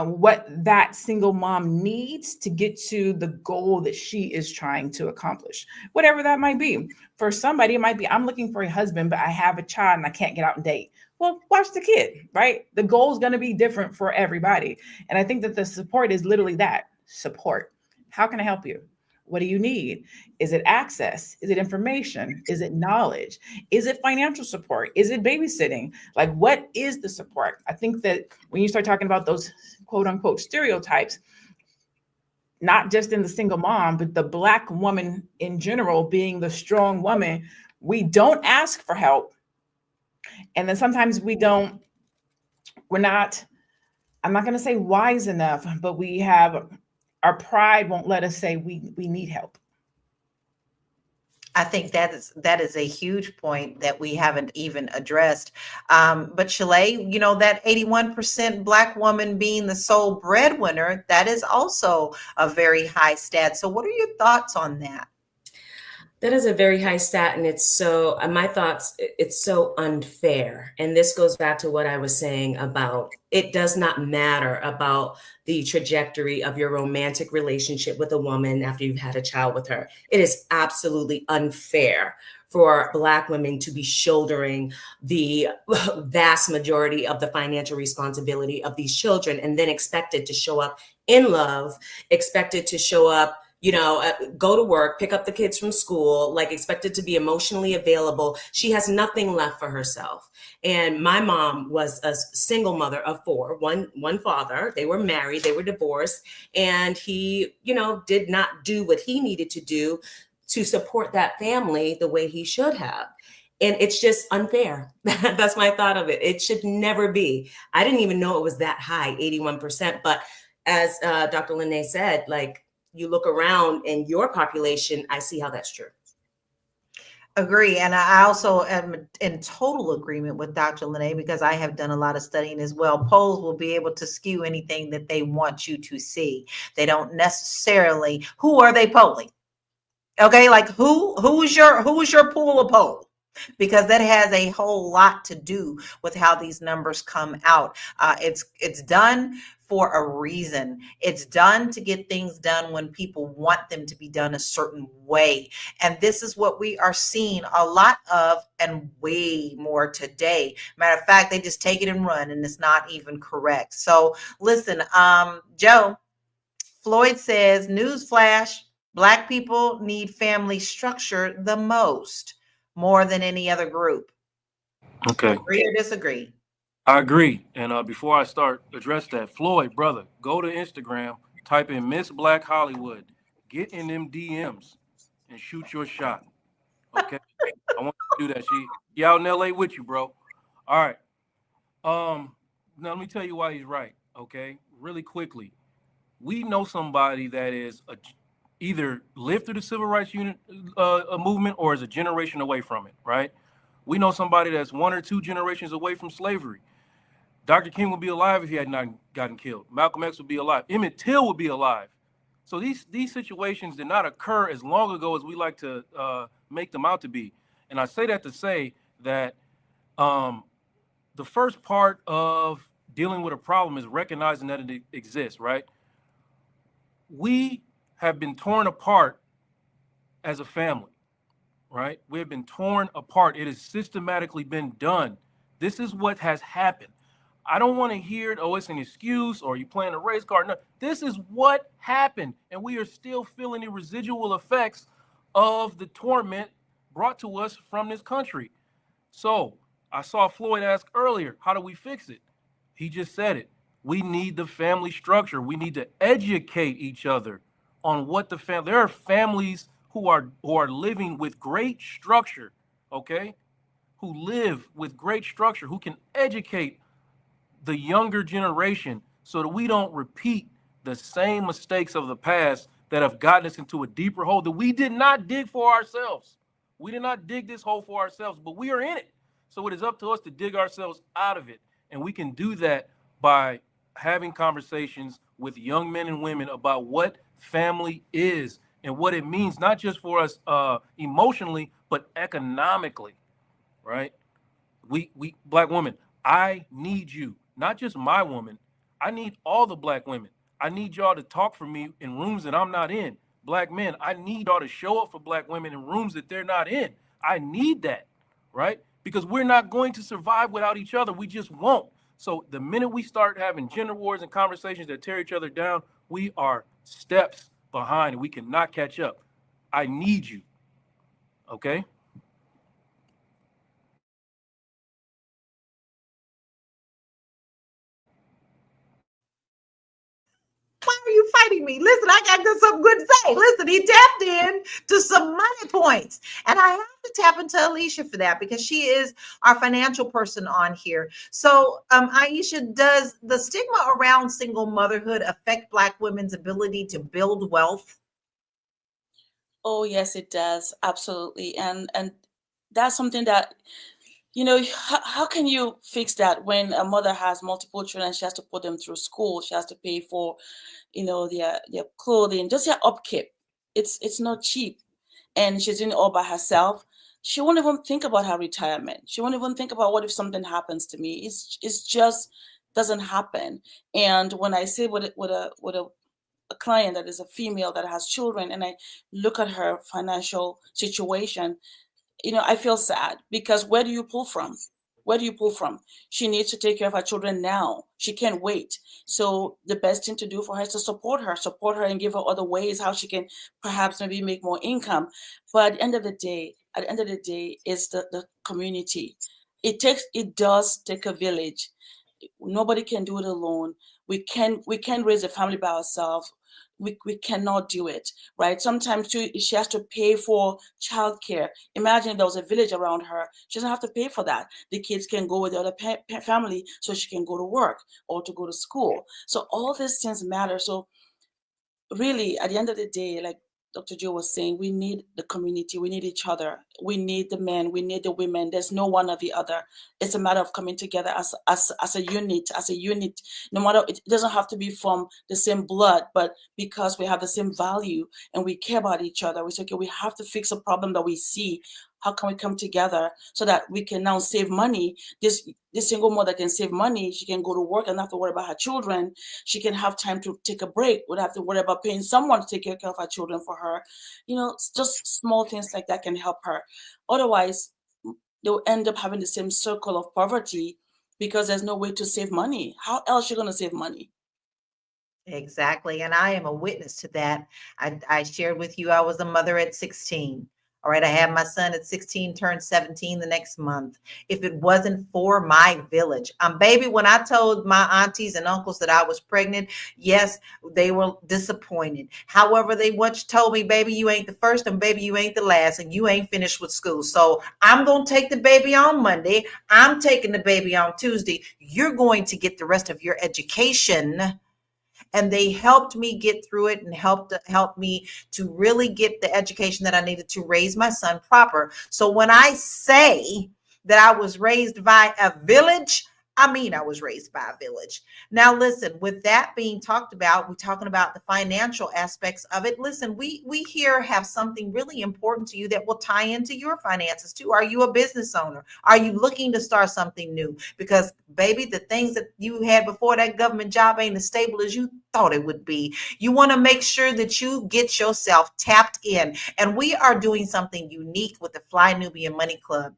what that single mom needs to get to the goal that she is trying to accomplish, whatever that might be. For somebody, it might be, I'm looking for a husband, but I have a child and I can't get out and date. Well, watch the kid, right? The goal is going to be different for everybody. And I think that the support is literally that support. How can I help you? What do you need? Is it access? Is it information? Is it knowledge? Is it financial support? Is it babysitting? Like, what is the support? I think that when you start talking about those quote unquote stereotypes, not just in the single mom, but the Black woman in general, being the strong woman, we don't ask for help. And then sometimes we're not, I'm not going to say wise enough, but our pride won't let us say we need help. I think that is a huge point that we haven't even addressed. But Shalay, that 81% Black woman being the sole breadwinner, that is also a very high stat. So what are your thoughts on that? That is a very high stat, and it's so, my thoughts, it's so unfair. And this goes back to what I was saying about it does not matter about the trajectory of your romantic relationship with a woman after you've had a child with her. It is absolutely unfair for Black women to be shouldering the vast majority of the financial responsibility of these children and then expected to show up in love, expected to show up, go to work, pick up the kids from school, like expected to be emotionally available. She has nothing left for herself. And my mom was a single mother of four, one father. They were married, they were divorced, and he, did not do what he needed to do to support that family the way he should have. And it's just unfair. That's my thought of it. It should never be. I didn't even know it was that high, 81%. But as Dr. Lene said, like, you look around in your population, I see how that's true. Agree. And I also am in total agreement with Dr. Lene because I have done a lot of studying as well. Polls will be able to skew anything that they want you to see. They don't necessarily, who are they polling? Okay, like who's your pool of poll? Because that has a whole lot to do with how these numbers come out. It's done for a reason. It's done to get things done when people want them to be done a certain way. And this is what we are seeing a lot of and way more today. Matter of fact, they just take it and run, and it's not even correct. So listen, Joe, Floyd says, newsflash, Black people need family structure the most, more than any other group. Okay. Agree or disagree? I agree. And before I start address that, Floyd, brother, go to Instagram, type in Miss Black Hollywood, get in them DMs and shoot your shot. Okay. I want you to do that. She out in LA with you, bro. All right. Now let me tell you why he's right. Okay. Really quickly. We know somebody that is either lived through the civil rights movement or is a generation away from it, right? We know somebody that's one or two generations away from slavery. Dr. King would be alive if he had not gotten killed. Malcolm X would be alive. Emmett Till would be alive. So these situations did not occur as long ago as we like to make them out to be. And I say that to say that the first part of dealing with a problem is recognizing that it exists, right? We have been torn apart as a family, right? We have been torn apart. It has systematically been done. This is what has happened. I don't want to hear, oh, it's an excuse or you playing a race card. No, this is what happened. And we are still feeling the residual effects of the torment brought to us from this country. So I saw Floyd ask earlier, how do we fix it? He just said it. We need the family structure. We need to educate each other on what the family. There are families who are living with great structure, okay? Who live with great structure, who can educate the younger generation so that we don't repeat the same mistakes of the past that have gotten us into a deeper hole that we did not dig for ourselves. We did not dig this hole for ourselves, but we are in it. So it is up to us to dig ourselves out of it. And we can do that by having conversations with young men and women about what family is and what it means, not just for us emotionally, but economically, right? We Black women, I need you, not just my woman. I need all the Black women. I need y'all to talk for me in rooms that I'm not in. Black men, I need y'all to show up for Black women in rooms that they're not in. I need that, right? Because we're not going to survive without each other. We just won't. So the minute we start having gender wars and conversations that tear each other down, we are steps behind and we cannot catch up. I need you. Okay? Why are you fighting me? Listen, I got something good to say. Listen, he tapped in to some money points. And I have to tap into Alicia for that because she is our financial person on here. So, Aisha, does the stigma around single motherhood affect Black women's ability to build wealth? Oh yes, it does. Absolutely. And that's something that, how can you fix that when a mother has multiple children? She has to put them through school. She has to pay for, their clothing, just their upkeep. It's not cheap, and she's doing it all by herself. She won't even think about her retirement. She won't even think about what if something happens to me. It's just doesn't happen. And when I say with a client that is a female that has children, and I look at her financial situation, I feel sad because where do you pull from? Where do you pull from? She needs to take care of her children now. She can't wait. So the best thing to do for her is to support her and give her other ways how she can perhaps maybe make more income. But at the end of the day, it's the community. It does take a village. Nobody can do it alone. We can raise a family by ourselves. We cannot do it, right? Sometimes too, she has to pay for childcare. Imagine if there was a village around her. She doesn't have to pay for that. The kids can go with the other family so she can go to work or to go to school. So all these things matter. So really, at the end of the day, like Dr. Joe was saying, we need the community, we need each other, we need the men, we need the women. There's no one or the other. It's a matter of coming together as a unit. No matter, it doesn't have to be from the same blood, but because we have the same value and we care about each other, we say, okay, we have to fix a problem that we see. How can we come together so that we can now save money? This single mother can save money. She can go to work and not have to worry about her children. She can have time to take a break without have to worry about paying someone to take care of her children for her. Just small things like that can help her. Otherwise, they'll end up having the same circle of poverty because there's no way to save money. How else are you going to save money? Exactly. And I am a witness to that. I shared with you I was a mother at 16. All right. I had my son at 16, turned 17 the next month. If it wasn't for my village, baby, when I told my aunties and uncles that I was pregnant, yes, they were disappointed. However, they once told me, baby, you ain't the first, and baby, you ain't the last, and you ain't finished with school. So I'm going to take the baby on Monday. I'm taking the baby on Tuesday. You're going to get the rest of your education. And they helped me get through it and helped me to really get the education that I needed to raise my son proper. So when I say that I was raised by a village, I mean I was raised by a village. Now listen, with that being talked about, we're talking about the financial aspects of it. Listen, we here have something really important to you that will tie into your finances too. Are you a business owner? Are you looking to start something new? Because baby, the things that you had before that government job ain't as stable as you thought it would be. You want to make sure that you get yourself tapped in. And we are doing something unique with the Fly Nubian Money Club.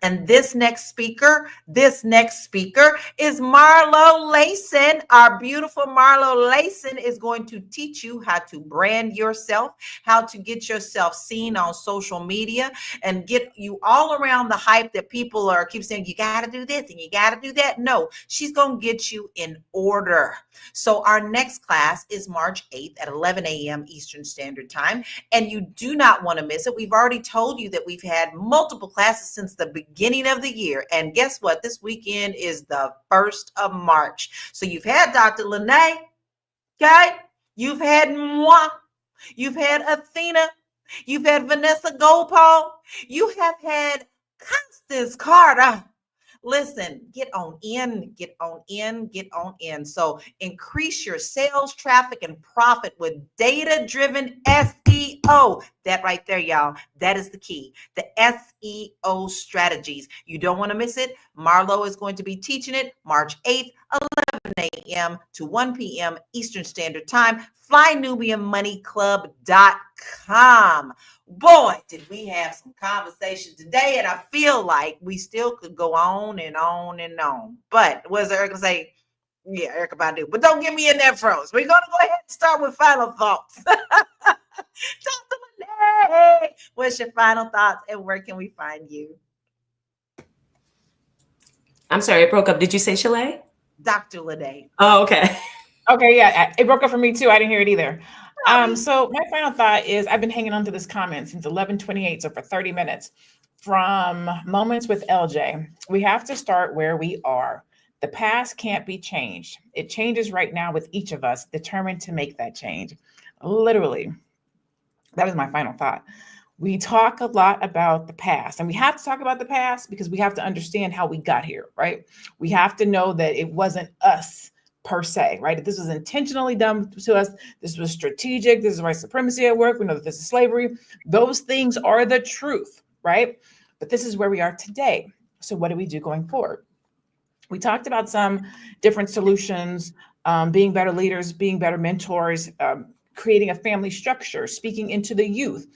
And this next speaker is Marlo Layson. Our beautiful Marlo Layson is going to teach you how to brand yourself, how to get yourself seen on social media, and get you all around the hype that people keep saying, you got to do this and you got to do that. No, she's going to get you in order. So our next class is March 8th at 11 a.m. Eastern Standard Time, and you do not want to miss it. We've already told you that we've had multiple classes since the beginning of the year. And guess what? This weekend is the 1st of March. So you've had Dr. Lene, okay? You've had moi. You've had Athena. You've had Vanessa Gopal. You have had Constance Carter. Listen, get on in. So increase your sales, traffic, and profit with data-driven SEO. That right there, y'all. That is the key. The SEO strategies. You don't want to miss it. Marlo is going to be teaching it March 8th, 11 a.m. to 1 p.m. Eastern Standard Time. FlyNubianMoneyClub.com. Boy, did we have some conversation today, and I feel like we still could go on and on and on. But what does Erica say? Yeah, Erica Badu. But don't get me in there froze. We're going to go ahead and start with final thoughts. Dr. Lene, what's your final thoughts, and where can we find you? I'm sorry, it broke up. Did you say Chalet? Dr. Lene. Oh, okay. Okay, yeah, it broke up for me too. I didn't hear it either. Problem. So my final thought is I've been hanging on to this comment since 11:28, so for 30 minutes. From Moments with LJ, we have to start where we are. The past can't be changed. It changes right now with each of us determined to make that change. Literally, that was my final thought. We talk a lot about the past, and we have to talk about the past because we have to understand how we got here, right? We have to know that it wasn't us per se, right? This was intentionally done to us. This was strategic. This is white supremacy at work. We know that this is slavery. Those things are the truth, right? But this is where we are today. So what do we do going forward? We talked about some different solutions, being better leaders, being better mentors, creating a family structure, speaking into the youth.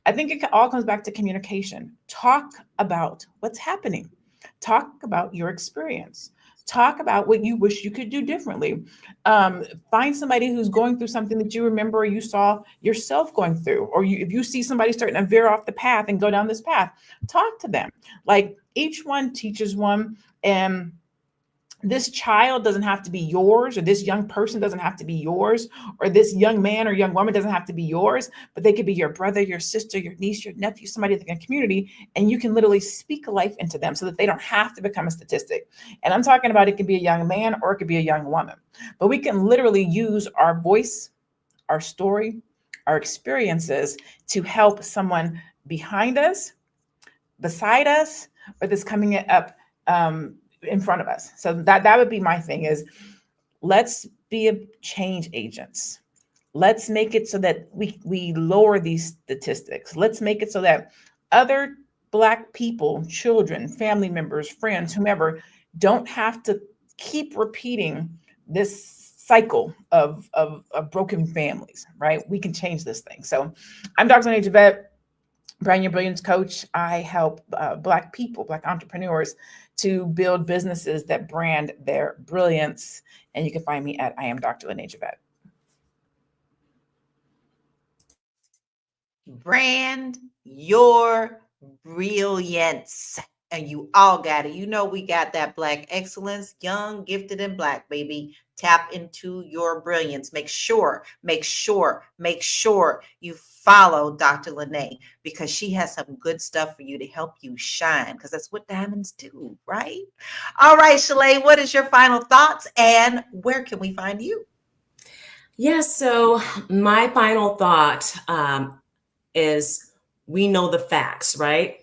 I think it all comes back to communication. Talk about what's happening. Talk about your experience. Talk about what you wish you could do differently. Find somebody who's going through something that you remember or you saw yourself going through, or if you see somebody starting to veer off the path and go down this path, talk to them. Like each one teaches one, and this child doesn't have to be yours, or this young person doesn't have to be yours, or this young man or young woman doesn't have to be yours, but they could be your brother, your sister, your niece, your nephew, somebody in the community, and you can literally speak life into them so that they don't have to become a statistic. And I'm talking about it could be a young man or it could be a young woman, but we can literally use our voice, our story, our experiences to help someone behind us, beside us, or that's coming up in front of us. So that would be my thing is let's be a change agents. Let's make it so that we lower these statistics. Let's make it so that other Black people, children, family members, friends, whomever, don't have to keep repeating this cycle of broken families, right? We can change this thing. So I'm Dr. Lene Javette, Brand Your Brilliance coach. I help Black people, Black entrepreneurs to build businesses that brand their brilliance. And you can find me at I am Dr. Lene Javette. Brand your brilliance. And you all got it. You know, we got that Black excellence, young, gifted, and Black, baby. Tap into your brilliance. Make sure you follow Dr. Lene because she has some good stuff for you to help you shine because that's what diamonds do, right? All right, Shalay, what is your final thoughts and where can we find you? Yeah, so my final thought is we know the facts, right?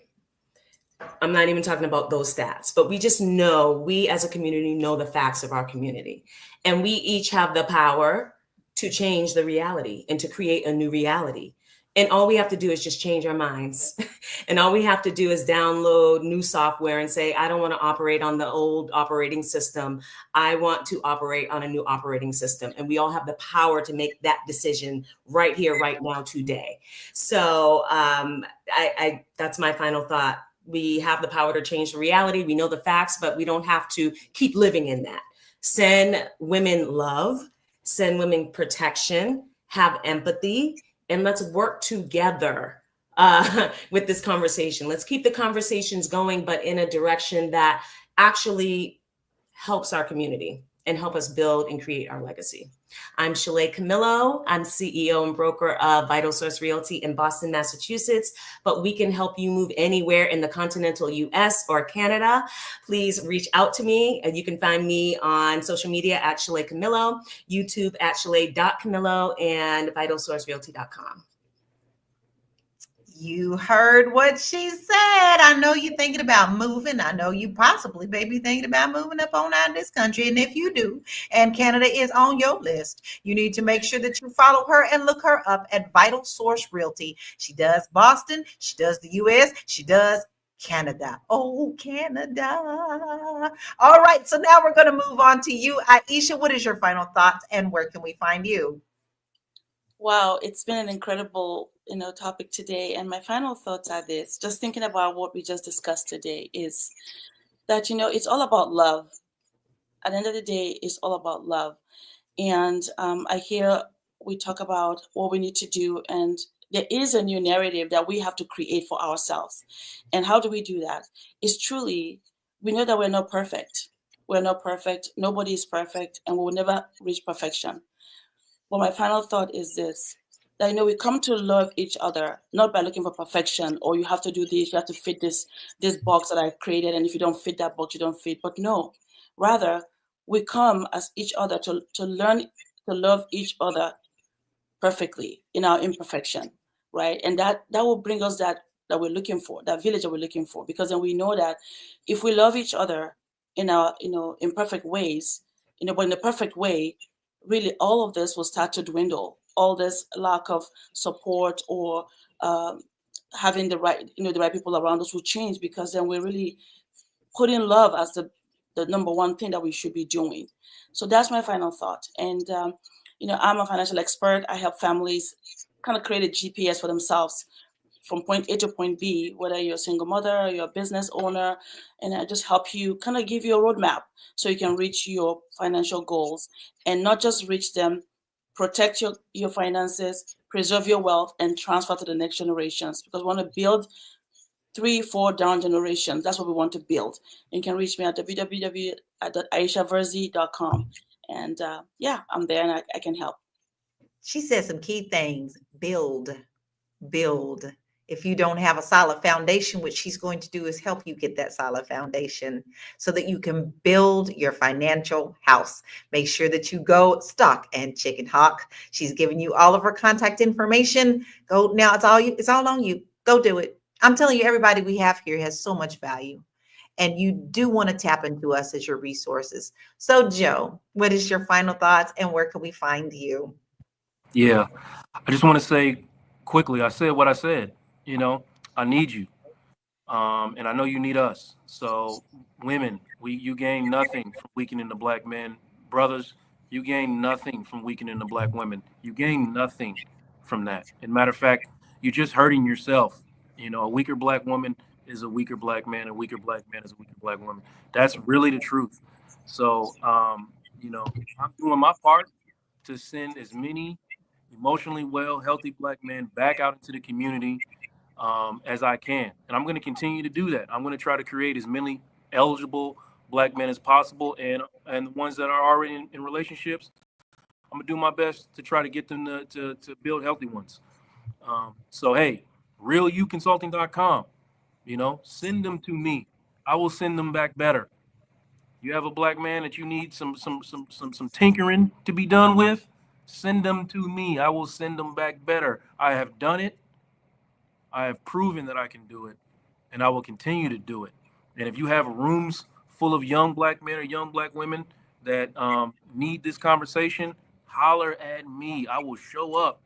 I'm not even talking about those stats, but we just know, we as a community know the facts of our community. And we each have the power to change the reality and to create a new reality. And all we have to do is just change our minds. And all we have to do is download new software and say, I don't want to operate on the old operating system. I want to operate on a new operating system. And we all have the power to make that decision right here, right now, today. So that's my final thought. We have the power to change the reality. We know the facts, but we don't have to keep living in that. Send women love, send women protection, have empathy, and let's work together with this conversation. Let's keep the conversations going, but in a direction that actually helps our community and help us build and create our legacy. I'm Shalay Camillo. I'm CEO and broker of Vital Source Realty in Boston, Massachusetts, but we can help you move anywhere in the continental US or Canada. Please reach out to me and you can find me on social media at Shalay Camillo, YouTube at Shalay.Camillo, and vitalsourcerealty.com. You heard what she said. I know you're thinking about moving. I know you possibly may be thinking about moving up on out of this country. And if you do, and Canada is on your list, you need to make sure that you follow her and look her up at Vital Source Realty. She does Boston. She does the US. She does Canada. Oh, Canada. All right. So now we're going to move on to you. Aisha, what is your final thoughts and where can we find you? Wow, it's been an incredible, topic today. And my final thoughts are this, just thinking about what we just discussed today is that, it's all about love. At the end of the day, it's all about love. And I hear we talk about what we need to do. And there is a new narrative that we have to create for ourselves. And how do we do that? It's truly, we know that we're not perfect. We're not perfect. Nobody is perfect, and we will never reach perfection. But my final thought is this, that we come to love each other not by looking for perfection, or you have to do this, you have to fit this box that I created, and if you don't fit that box, you don't fit. But no, rather we come as each other to learn to love each other perfectly in our imperfection, right? And that will bring us that we're looking for, that village that we're looking for, because then we know that if we love each other in our imperfect ways, but in a perfect way, really all of this will start to dwindle. All this lack of support or having the right people around us will change, because then we're really putting love as the number one thing that we should be doing. So that's my final thought. And I'm a financial expert. I help families kind of create a GPS for themselves from point A to point B, whether you're a single mother or you're a business owner, and I just help you, kind of give you a roadmap so you can reach your financial goals, and not just reach them, protect your finances, preserve your wealth, and transfer to the next generations, because we want to build 3-4 down generations. That's what we want to build. And you can reach me at www.aishaverzi.com. And I'm there, and I can help. She said some key things. Build. If you don't have a solid foundation, what she's going to do is help you get that solid foundation so that you can build your financial house. Make sure that you go stock and chicken hawk. She's giving you all of her contact information. Go now. It's all on you. Go do it. I'm telling you, everybody we have here has so much value, and you do want to tap into us as your resources. So Joe, what is your final thoughts, and where can we find you? Yeah, I just want to say quickly, I said what I said. I need you, and I know you need us. So women, you gain nothing from weakening the black men. Brothers, you gain nothing from weakening the black women. You gain nothing from that. As a matter of fact, you're just hurting yourself. A weaker black woman is a weaker black man. A weaker black man is a weaker black woman. That's really the truth. So, I'm doing my part to send as many emotionally well, healthy black men back out into the community as I can. And I'm going to continue to do that. I'm going to try to create as many eligible black men as possible. And the ones that are already in relationships, I'm going to do my best to try to get them to build healthy ones. So, hey, realuconsulting.com, send them to me. I will send them back better. You have a black man that you need some tinkering to be done with, send them to me. I will send them back better. I have done it. I have proven that I can do it, and I will continue to do it. And if you have rooms full of young black men or young black women that need this conversation, holler at me. I will show up,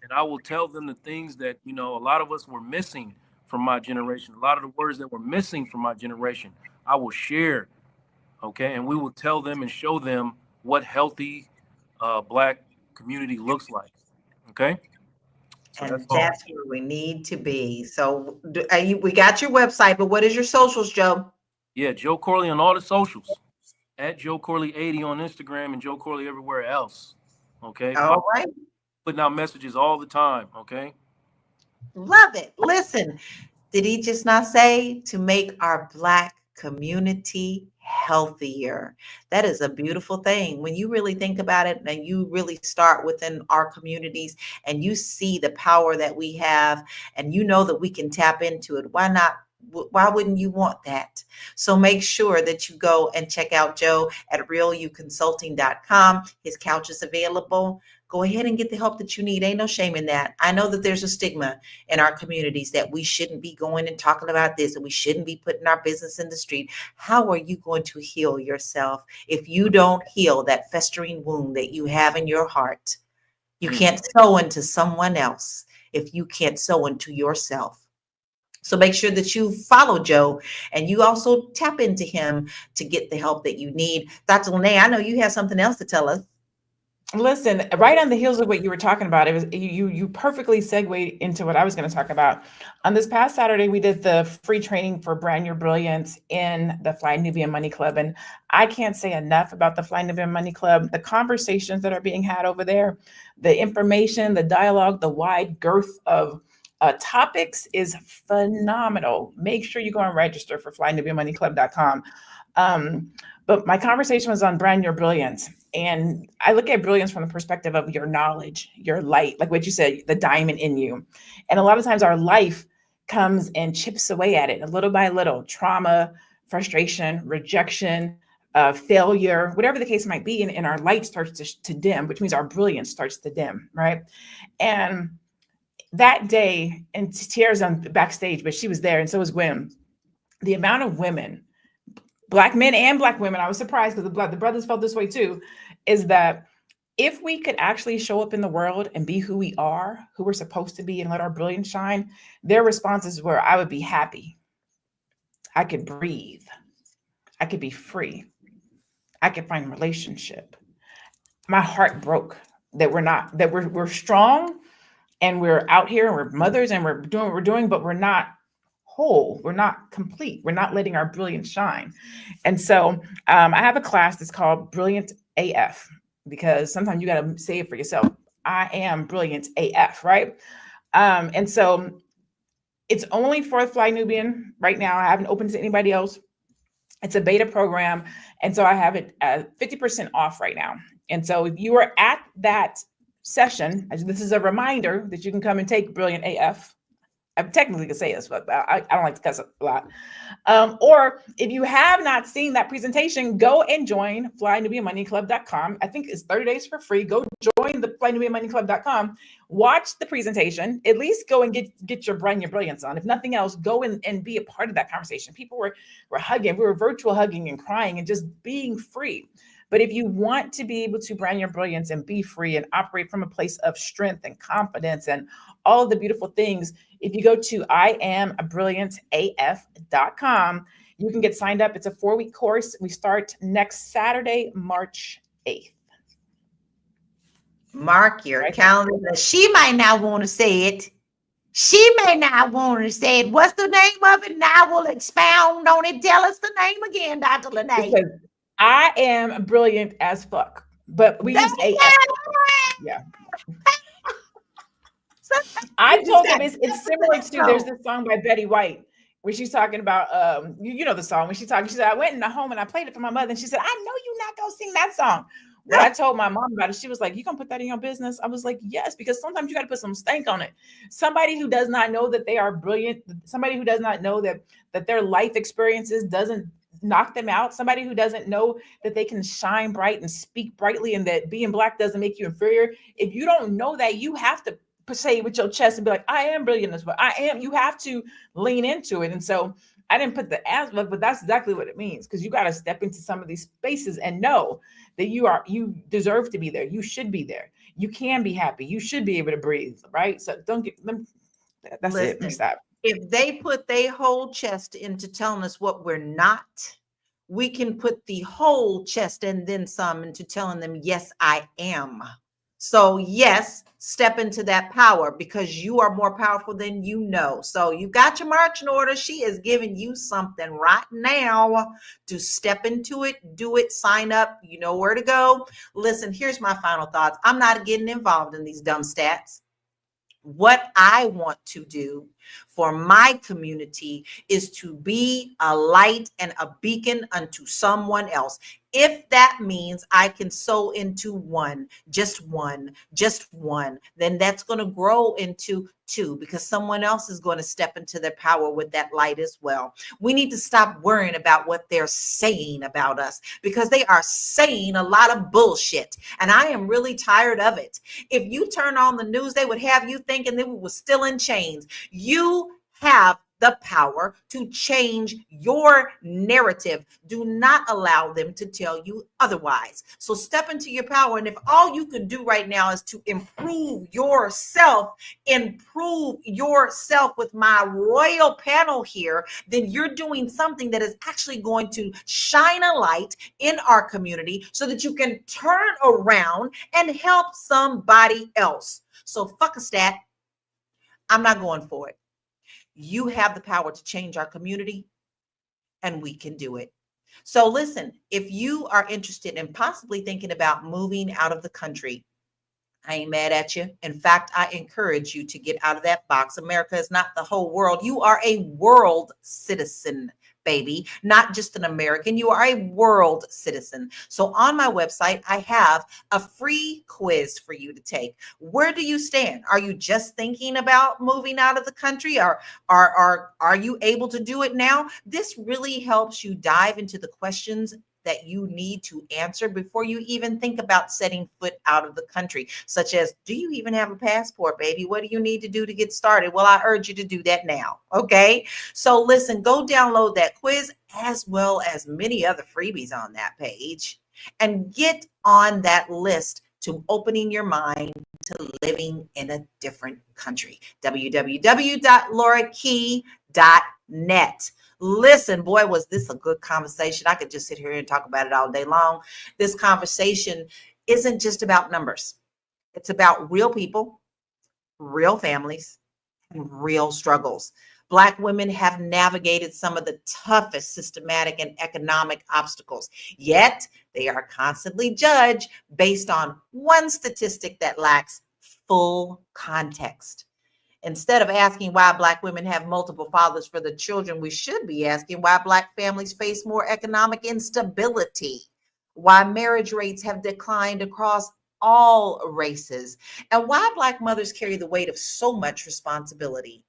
and I will tell them the things that, a lot of us were missing from my generation. A lot of the words that were missing from my generation, I will share. Okay. And we will tell them and show them what healthy black community looks like. Okay. So And that's where we need to be. So we got your website, but what is your socials, Joe? Yeah, Joe Corley on all the socials. At Joe Corley 80 on Instagram and Joe Corley everywhere else. Okay. All right. Putting out messages all the time. Okay. Love it. Listen, did he just not say to make our black community healthier? That is a beautiful thing. When you really think about it and you really start within our communities and you see the power that we have and you know that we can tap into it, why not? Why wouldn't you want that? So make sure that you go and check out Joe at realuconsulting.com. His couch is available. Go ahead and get the help that you need. Ain't no shame in that. I know that there's a stigma in our communities that we shouldn't be going and talking about this, and we shouldn't be putting our business in the street. How are you going to heal yourself if you don't heal that festering wound that you have in your heart? You can't sow into someone else if you can't sow into yourself. So make sure that you follow Joe and you also tap into him to get the help that you need. Dr. Lene, I know you have something else to tell us. Listen, right on the heels of what you were talking about, it was you perfectly segued into what I was going to talk about. On this past Saturday, we did the free training for Brand Your Brilliance in the Fly Nubian Money Club. And I can't say enough about the Fly Nubian Money Club, the conversations that are being had over there, the information, the dialogue, the wide girth of topics is phenomenal. Make sure you go and register for flynubianmoneyclub.com. But my conversation was on brand your brilliance. And I look at brilliance from the perspective of your knowledge, your light, like what you said, the diamond in you. And a lot of times our life comes and chips away at it a little by little. Trauma, frustration, rejection, failure, whatever the case might be. And our light starts to dim, which means our brilliance starts to dim, right? And that day, and Tiara's on backstage, but she was there, and so was Gwen. The amount of women, Black men and Black women, I was surprised because the brothers felt this way too, is that if we could actually show up in the world and be who we are, who we're supposed to be, and let our brilliance shine, their responses were, I would be happy. I could breathe. I could be free. I could find a relationship. My heart broke that we're strong and we're out here and we're mothers and we're doing what we're doing, but we're not whole. We're not complete. We're not letting our brilliance shine. And so I have a class that's called Brilliant AF, because sometimes you got to say it for yourself. I am brilliant AF, right? And so it's only for Fly Nubian right now. I haven't opened to anybody else. It's a beta program. And so I have it at 50% off right now. And so if you are at that session, this is a reminder that you can come and take Brilliant AF. I technically could say this, but I don't like to cuss a lot. Or if you have not seen that presentation, go and join FlyNubianMoneyClub.com. I think it's 30 days for free. Go join the FlyNubianMoneyClub.com. Watch the presentation. At least go and get your brilliance on. If nothing else, go and be a part of that conversation. People were hugging. We were virtual hugging and crying and just being free. But if you want to be able to brand your brilliance and be free and operate from a place of strength and confidence and all of the beautiful things, if you go to IamBrilliantAF.com, you can get signed up. It's a 4-week course. We start next Saturday, March 8th. Mark your calendar. She might not want to say it. She may not want to say it. What's the name of it? And I will expound on it. Tell us the name again, Dr. Lene. Because I am brilliant as fuck, but we use AF. Yeah. I told them it's similar to, there's this song by Betty White where she's talking about, you know the song, when she said, I went in the home and I played it for my mother, and she said, I know you're not going to sing that song. When I told my mom about it, she was like, you gonna put that in your business? I was like, yes, because sometimes you got to put some stank on it. Somebody who does not know that they are brilliant, somebody who does not know that their life experiences doesn't knock them out, somebody who doesn't know that they can shine bright and speak brightly and that being Black doesn't make you inferior. If you don't know that, you have to say it with your chest and be like, I am brilliant as well. I am. You have to lean into it. And so I didn't put the as, but that's exactly what it means, because you got to step into some of these spaces and know that you deserve to be there. You should be there. You can be happy. You should be able to breathe, right? So don't get them. That's it. Let me stop. If they put their whole chest into telling us what we're not, we can put the whole chest and then some into telling them, yes, I am. So yes, step into that power, because you are more powerful than you know. So you got your marching order. She is giving you something right now to step into it, do it, sign up. You know where to go. Listen, here's my final thoughts. I'm not getting involved in these dumb stats. What I want to do for my community is to be a light and a beacon unto someone else. If that means I can sow into just one, then that's going to grow into 2, because someone else is going to step into their power with that light as well. We need to stop worrying about what they're saying about us, because they are saying a lot of bullshit. And I am really tired of it. If you turn on the news, they would have you thinking that we were still in chains. You have the power to change your narrative. Do not allow them to tell you otherwise. So step into your power. And if all you can do right now is to improve yourself with my royal panel here, then you're doing something that is actually going to shine a light in our community so that you can turn around and help somebody else. So fuck a stat. I'm not going for it. You have the power to change our community, and we can do it. So listen, if you are interested in possibly thinking about moving out of the country, I ain't mad at you. In fact, I encourage you to get out of that box. America is not the whole world. You are a world citizen, baby, not just an American. You are a world citizen. So on my website, I have a free quiz for you to take. Where do you stand? Are you just thinking about moving out of the country, or are you able to do it now? This really helps you dive into the questions that you need to answer before you even think about setting foot out of the country, such as, do you even have a passport, baby? What do you need to do to get started? Well, I urge you to do that now. Okay. So listen, go download that quiz as well as many other freebies on that page and get on that list to opening your mind to living in a different country. www.laurakey.net. Listen, boy, was this a good conversation. I could just sit here and talk about it all day long. This conversation isn't just about numbers. It's about real people, real families, and real struggles. Black women have navigated some of the toughest systematic and economic obstacles, yet they are constantly judged based on one statistic that lacks full context. Instead of asking why Black women have multiple fathers for the children, we should be asking why Black families face more economic instability, why marriage rates have declined across all races, and why Black mothers carry the weight of so much responsibility.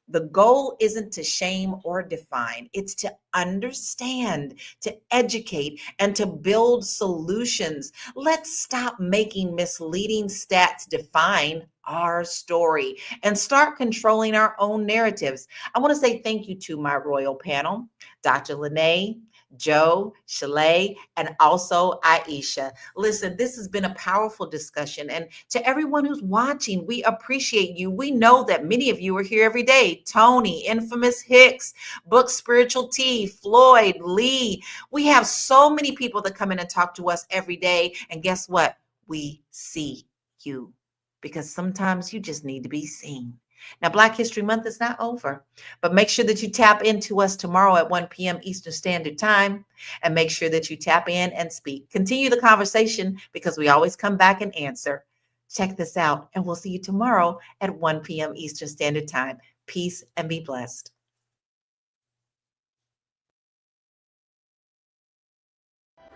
The goal isn't to shame or define, it's to understand, to educate, and to build solutions. Let's stop making misleading stats define our story and start controlling our own narratives. I want to say thank you to my royal panel, Dr. Lene, Joe, Shalay, and also Aisha. Listen, this has been a powerful discussion. And to everyone who's watching, we appreciate you. We know that many of you are here every day. Tony, Infamous Hicks, Book Spiritual Tea, Floyd, Lee. We have so many people that come in and talk to us every day. And guess what? We see you, because sometimes you just need to be seen. Now, Black History Month is not over, but make sure that you tap into us tomorrow at 1 p.m. Eastern Standard Time, and make sure that you tap in and speak. Continue the conversation, because we always come back and answer. Check this out, and we'll see you tomorrow at 1 p.m. Eastern Standard Time. Peace and be blessed.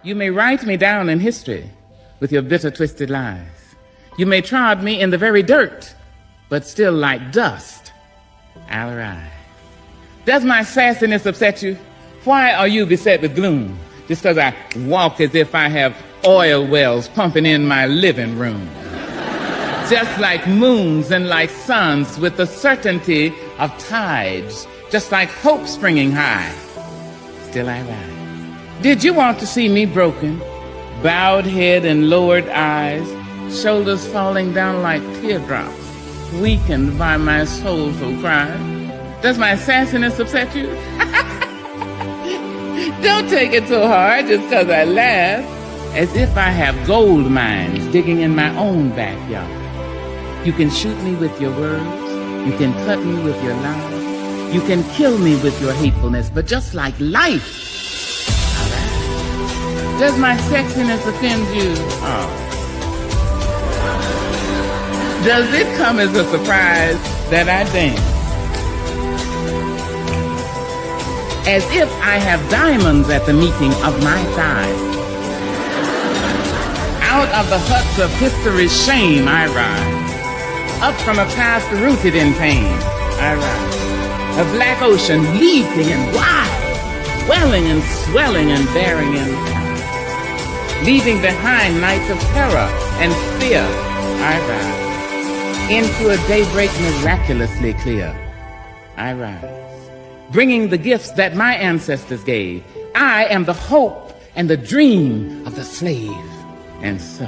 You may write me down in history with your bitter, twisted lies. You may trod me in the very dirt, but still like dust, I'll arise. Does my sassiness upset you? Why are you beset with gloom? Just because I walk as if I have oil wells pumping in my living room. Just like moons and like suns with the certainty of tides, just like hope springing high, still I rise. Did you want to see me broken, bowed head and lowered eyes, shoulders falling down like teardrops, weakened by my soulful cries? Does my sassiness upset you? Don't take it so hard just because I laugh, as if I have gold mines digging in my own backyard. You can shoot me with your words, you can cut me with your lies, you can kill me with your hatefulness, but just like life, does my sexiness offend you? Oh. Does it come as a surprise that I dance? As if I have diamonds at the meeting of my thighs. Out of the huts of history's shame I rise. Up from a past rooted in pain I rise. A black ocean leaping and wide, welling and swelling and bearing in tide. Leaving behind nights of terror and fear I rise. Into a daybreak miraculously clear, I rise, bringing the gifts that my ancestors gave. I am the hope and the dream of the slave. And so,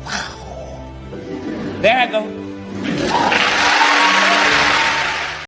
wow, there I go.